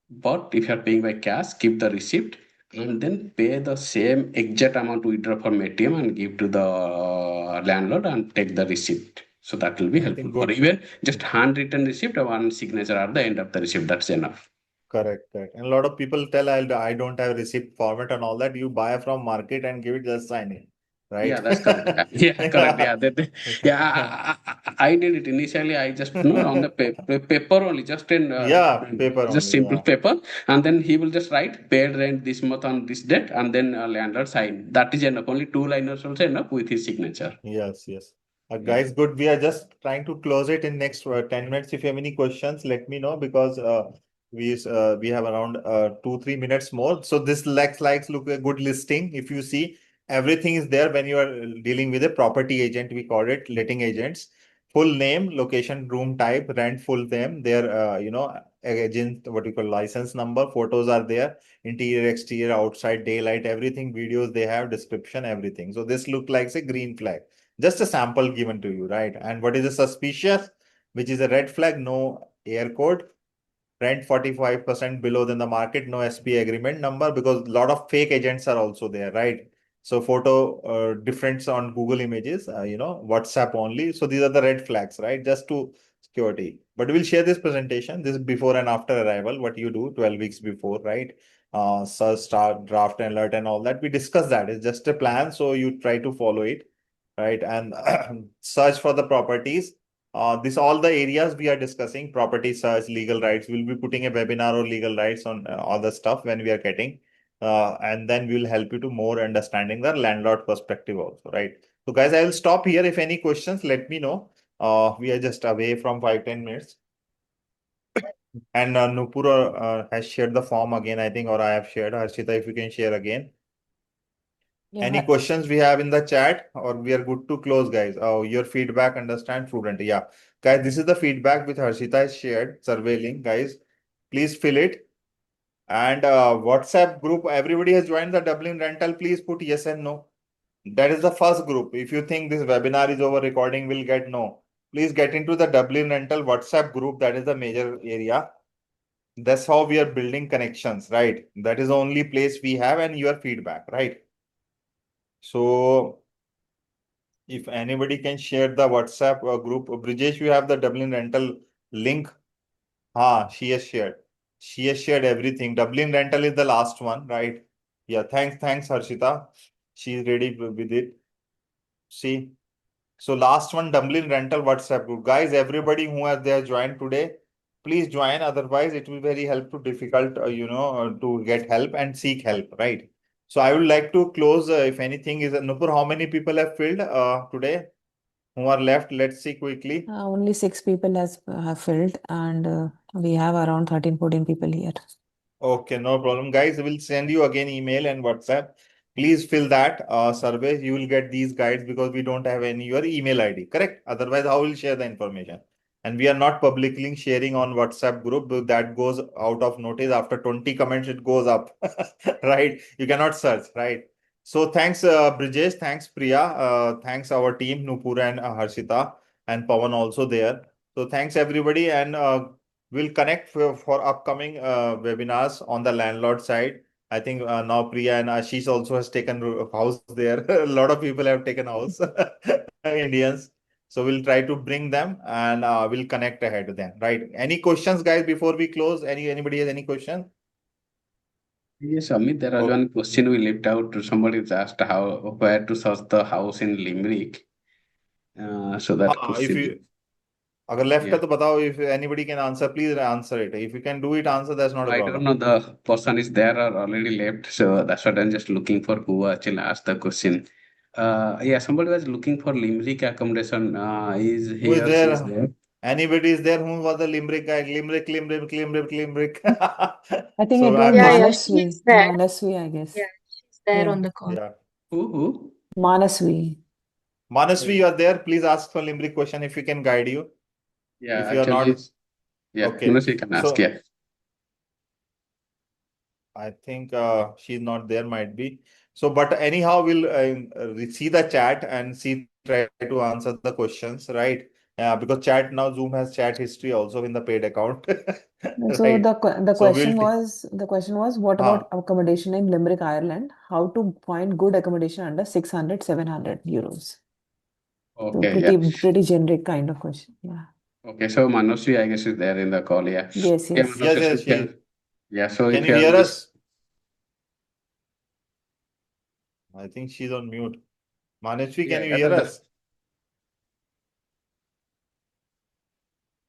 But if you are paying by cash, keep the receipt and then pay the same exact amount to withdraw from ATM and give to the landlord and take the receipt. So that will be helpful. Or even just handwritten receipt or one signature at the end of the receipt. That's enough. Correct. And a lot of people tell I don't have receipt format and all that. You buy from market and give it, just sign it. Right? Yeah, that's correct. Yeah, correct. Yeah, I did it initially. I just on the paper only, just in paper just only, simple paper, and then he will just write paid rent this month on this date, and then landlord sign. That is enough. Only two liners also enough with his signature. Yes. Guys, good. We are just trying to close it in next 10 minutes. If you have any questions, let me know because we have around 2-3 minutes more. So this likes look a good listing. If you see, everything is there when you are dealing with a property agent. We call it letting agents. Full name, location, room type, rent, full name. Their agent, what you call license number, photos are there. Interior, exterior, outside, daylight, everything, videos they have, description, everything. So this look like a green flag. Just a sample given to you, right? And what is a suspicious, which is a red flag, no air code, rent 45% below than the market, no SP agreement number, because a lot of fake agents are also there, right? So photo difference on Google Images, WhatsApp only. So these are the red flags, right? Just to security. But we'll share this presentation. This is before and after arrival, what you do 12 weeks before, right? Search, start, draft, and alert, and all that. We discuss that. It's just a plan, so you try to follow it, right? And search for the properties. This all the areas we are discussing: property search, legal rights. We'll be putting a webinar on legal rights on all the stuff when we are getting, and then we'll help you to more understanding the landlord perspective also, right? So guys, I will stop here. If any questions, let me know. We are just away from 5-10 minutes. And Nupur has shared the form again, I think, or I have shared. Harshita, if you can share again. Yeah. Any questions we have in the chat, or we are good to close, guys? Oh, your feedback, understand, prudent. Yeah. Guys, this is the feedback which Harshita has shared, survey link, guys. Please fill it. And WhatsApp group, everybody has joined the Dublin rental. Please put yes and no. That is the first group. If you think this webinar is over, recording will get no. Please get into the Dublin rental WhatsApp group. That is the major area. That's how we are building connections, right? That is the only place we have, and your feedback, right? So if anybody can share the WhatsApp group, Brijesh, you have the Dublin rental link. She has shared. She has shared everything. Dublin rental is the last one, right? Yeah, thanks, Harshita. She's ready with it. See, so last one, Dublin rental WhatsApp group. Guys, everybody who has there joined today, please join. Otherwise, it will be very helpful, difficult, to get help and seek help, right? So I would like to close. If anything is, Nupur, how many people have filled today? Who are left? Let's see quickly. Only 6 people have filled, and we have around 13-14 people here. Okay, no problem. Guys, we'll send you again email and WhatsApp. Please fill that survey. You will get these guides because we don't have any your email ID, correct? Otherwise, how will share the information? And we are not publicly sharing on WhatsApp group. That goes out of notice. After 20 comments, it goes up, right? You cannot search, right? So thanks, Brijesh. Thanks, Priya. Thanks our team, Nupur and Harshita, and Pawan also there. So thanks everybody, and we'll connect for upcoming webinars on the landlord side. I think now Priya and Ashish also has taken house there. A lot of people have taken house, Indians. So we'll try to bring them, and we'll connect ahead with them. Right? Any questions, guys, before we close? Anybody has any question? Yes, Amit, there was one question we left out. Somebody asked where to search the house in Limerick. So that question. अगर left Yeah. है तो बताओ. If anybody can answer, please answer it. If you can do it, answer. That's not a I don't problem. know the person is there or already left, so that's what I'm just looking for who actually asked the question. Yeah, somebody was looking for Limerick accommodation. Is Who he is or she is there? there? Anybody is there who was the Limerick guy? Limerick. I think So it was I'm Yeah, just, she's Manasvi. there. Manasvi, I guess. Yeah, she's there Yeah. on the call. yeah. Who? Manasvi. Manasvi, you are there. Please ask for Limerick question if we can guide you. Yeah, If you are actually, not, yeah, okay. Manasvi can ask. So Yeah. I think she's not there, might be. So, but anyhow, we'll see the chat and try to answer the questions, right? Yeah, because chat now, Zoom has chat history also in the paid account, So right? the So question was what about accommodation in Limerick, Ireland? How to find good accommodation under 600, 700 euros? So Okay, yeah. pretty generic kind of question. Yeah. Okay, so Manasvi, I guess, is there in the call. Yeah. Yes, Yeah, yes. Yes, Manasvi, yes, yeah. So can if you you hear are us? I think she's on mute. Manasvi, can you hear us?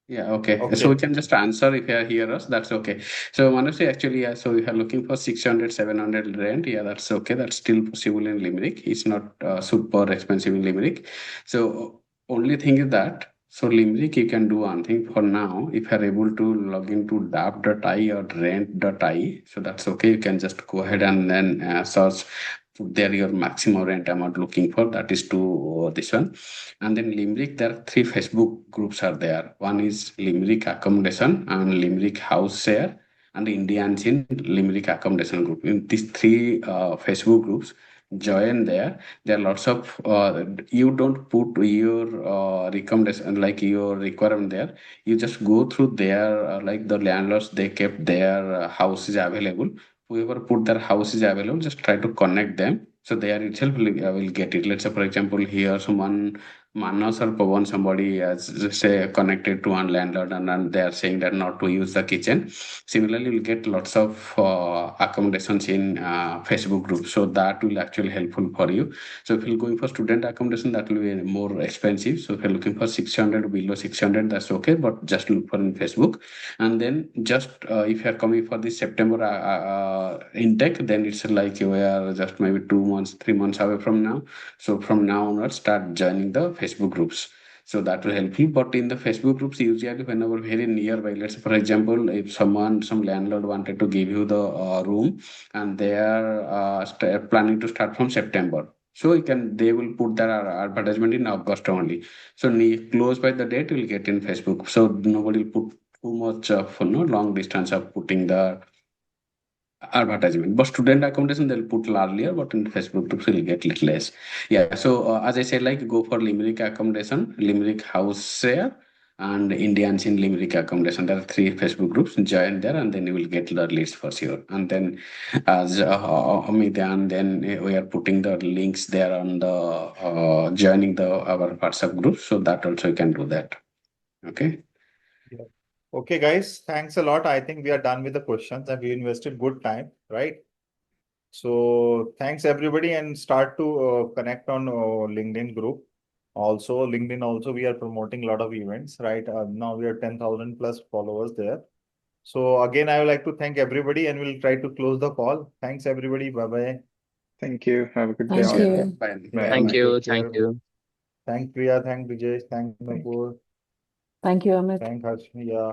Yeah, okay. Okay. So we can just answer if you hear us, that's okay. So Manasvi, actually, yeah, so we are looking for 600, 700 rent. Yeah, that's okay. That's still possible in Limerick. It's not super expensive in Limerick. So only thing is that, so Limerick, you can do one thing for now. If you are able to log into dap.ie or rent.ie, so that's okay. You can just go ahead and then search there your maximum rent amount looking for. That is to this one. And then Limerick, there are 3 Facebook groups are there. One is Limerick Accommodation and Limerick House Share and Indians in Limerick Accommodation group. In these 3 Facebook groups, join there. There are lots of you don't put your recommendation like your requirement there. You just go through their like the landlords, they kept their houses available. Whoever put their house is available, just try to connect them. So they are itself will get it. Let's say, for example, here someone Manas or Pawan, somebody has say connected to one landlord and they are saying that not to use the kitchen. Similarly, you'll get lots of accommodations in Facebook groups. So that will actually helpful for you. So if you're going for student accommodation, that will be more expensive. So if you're looking for 600 below 600, that's okay. But just look for in Facebook. And then just if you're coming for the September intake, then it's like you are just maybe 2 months, 3 months away from now. So from now onwards, start joining the Facebook groups. So that will help you. But in the Facebook groups, usually whenever very nearby, let's say for example, if some landlord wanted to give you the room and they are planning to start from September. So they will put their advertisement in August only. So close by the date, you'll get in Facebook. So nobody will put too much of long distance of putting the advertisement. But student accommodation they'll put earlier, but in Facebook groups will get little less. Yeah. So as I said, like go for Limerick accommodation, Limerick house share, and Indians in Limerick accommodation. There are 3 Facebook groups. Join there, and then you will get the list for sure. And then as and then we are putting the links there on the joining our WhatsApp group. So that also you can do that. Okay. Yeah. Okay, guys, thanks a lot. I think we are done with the questions and we invested good time, right? So thanks everybody and start to connect on LinkedIn group. Also, LinkedIn also we are promoting a lot of events, right? Now we are 10,000 plus followers there. So again, I would like to thank everybody and we'll try to close the call. Thanks everybody. Bye-bye. Thank you. Have a good day. Thank all. Yeah. you. Bye. Yeah, Thank you. take Thank care. you. Thank Priya, thank Vijay, thank Nupur, Thank you, Amit. thank Harsh. Yeah.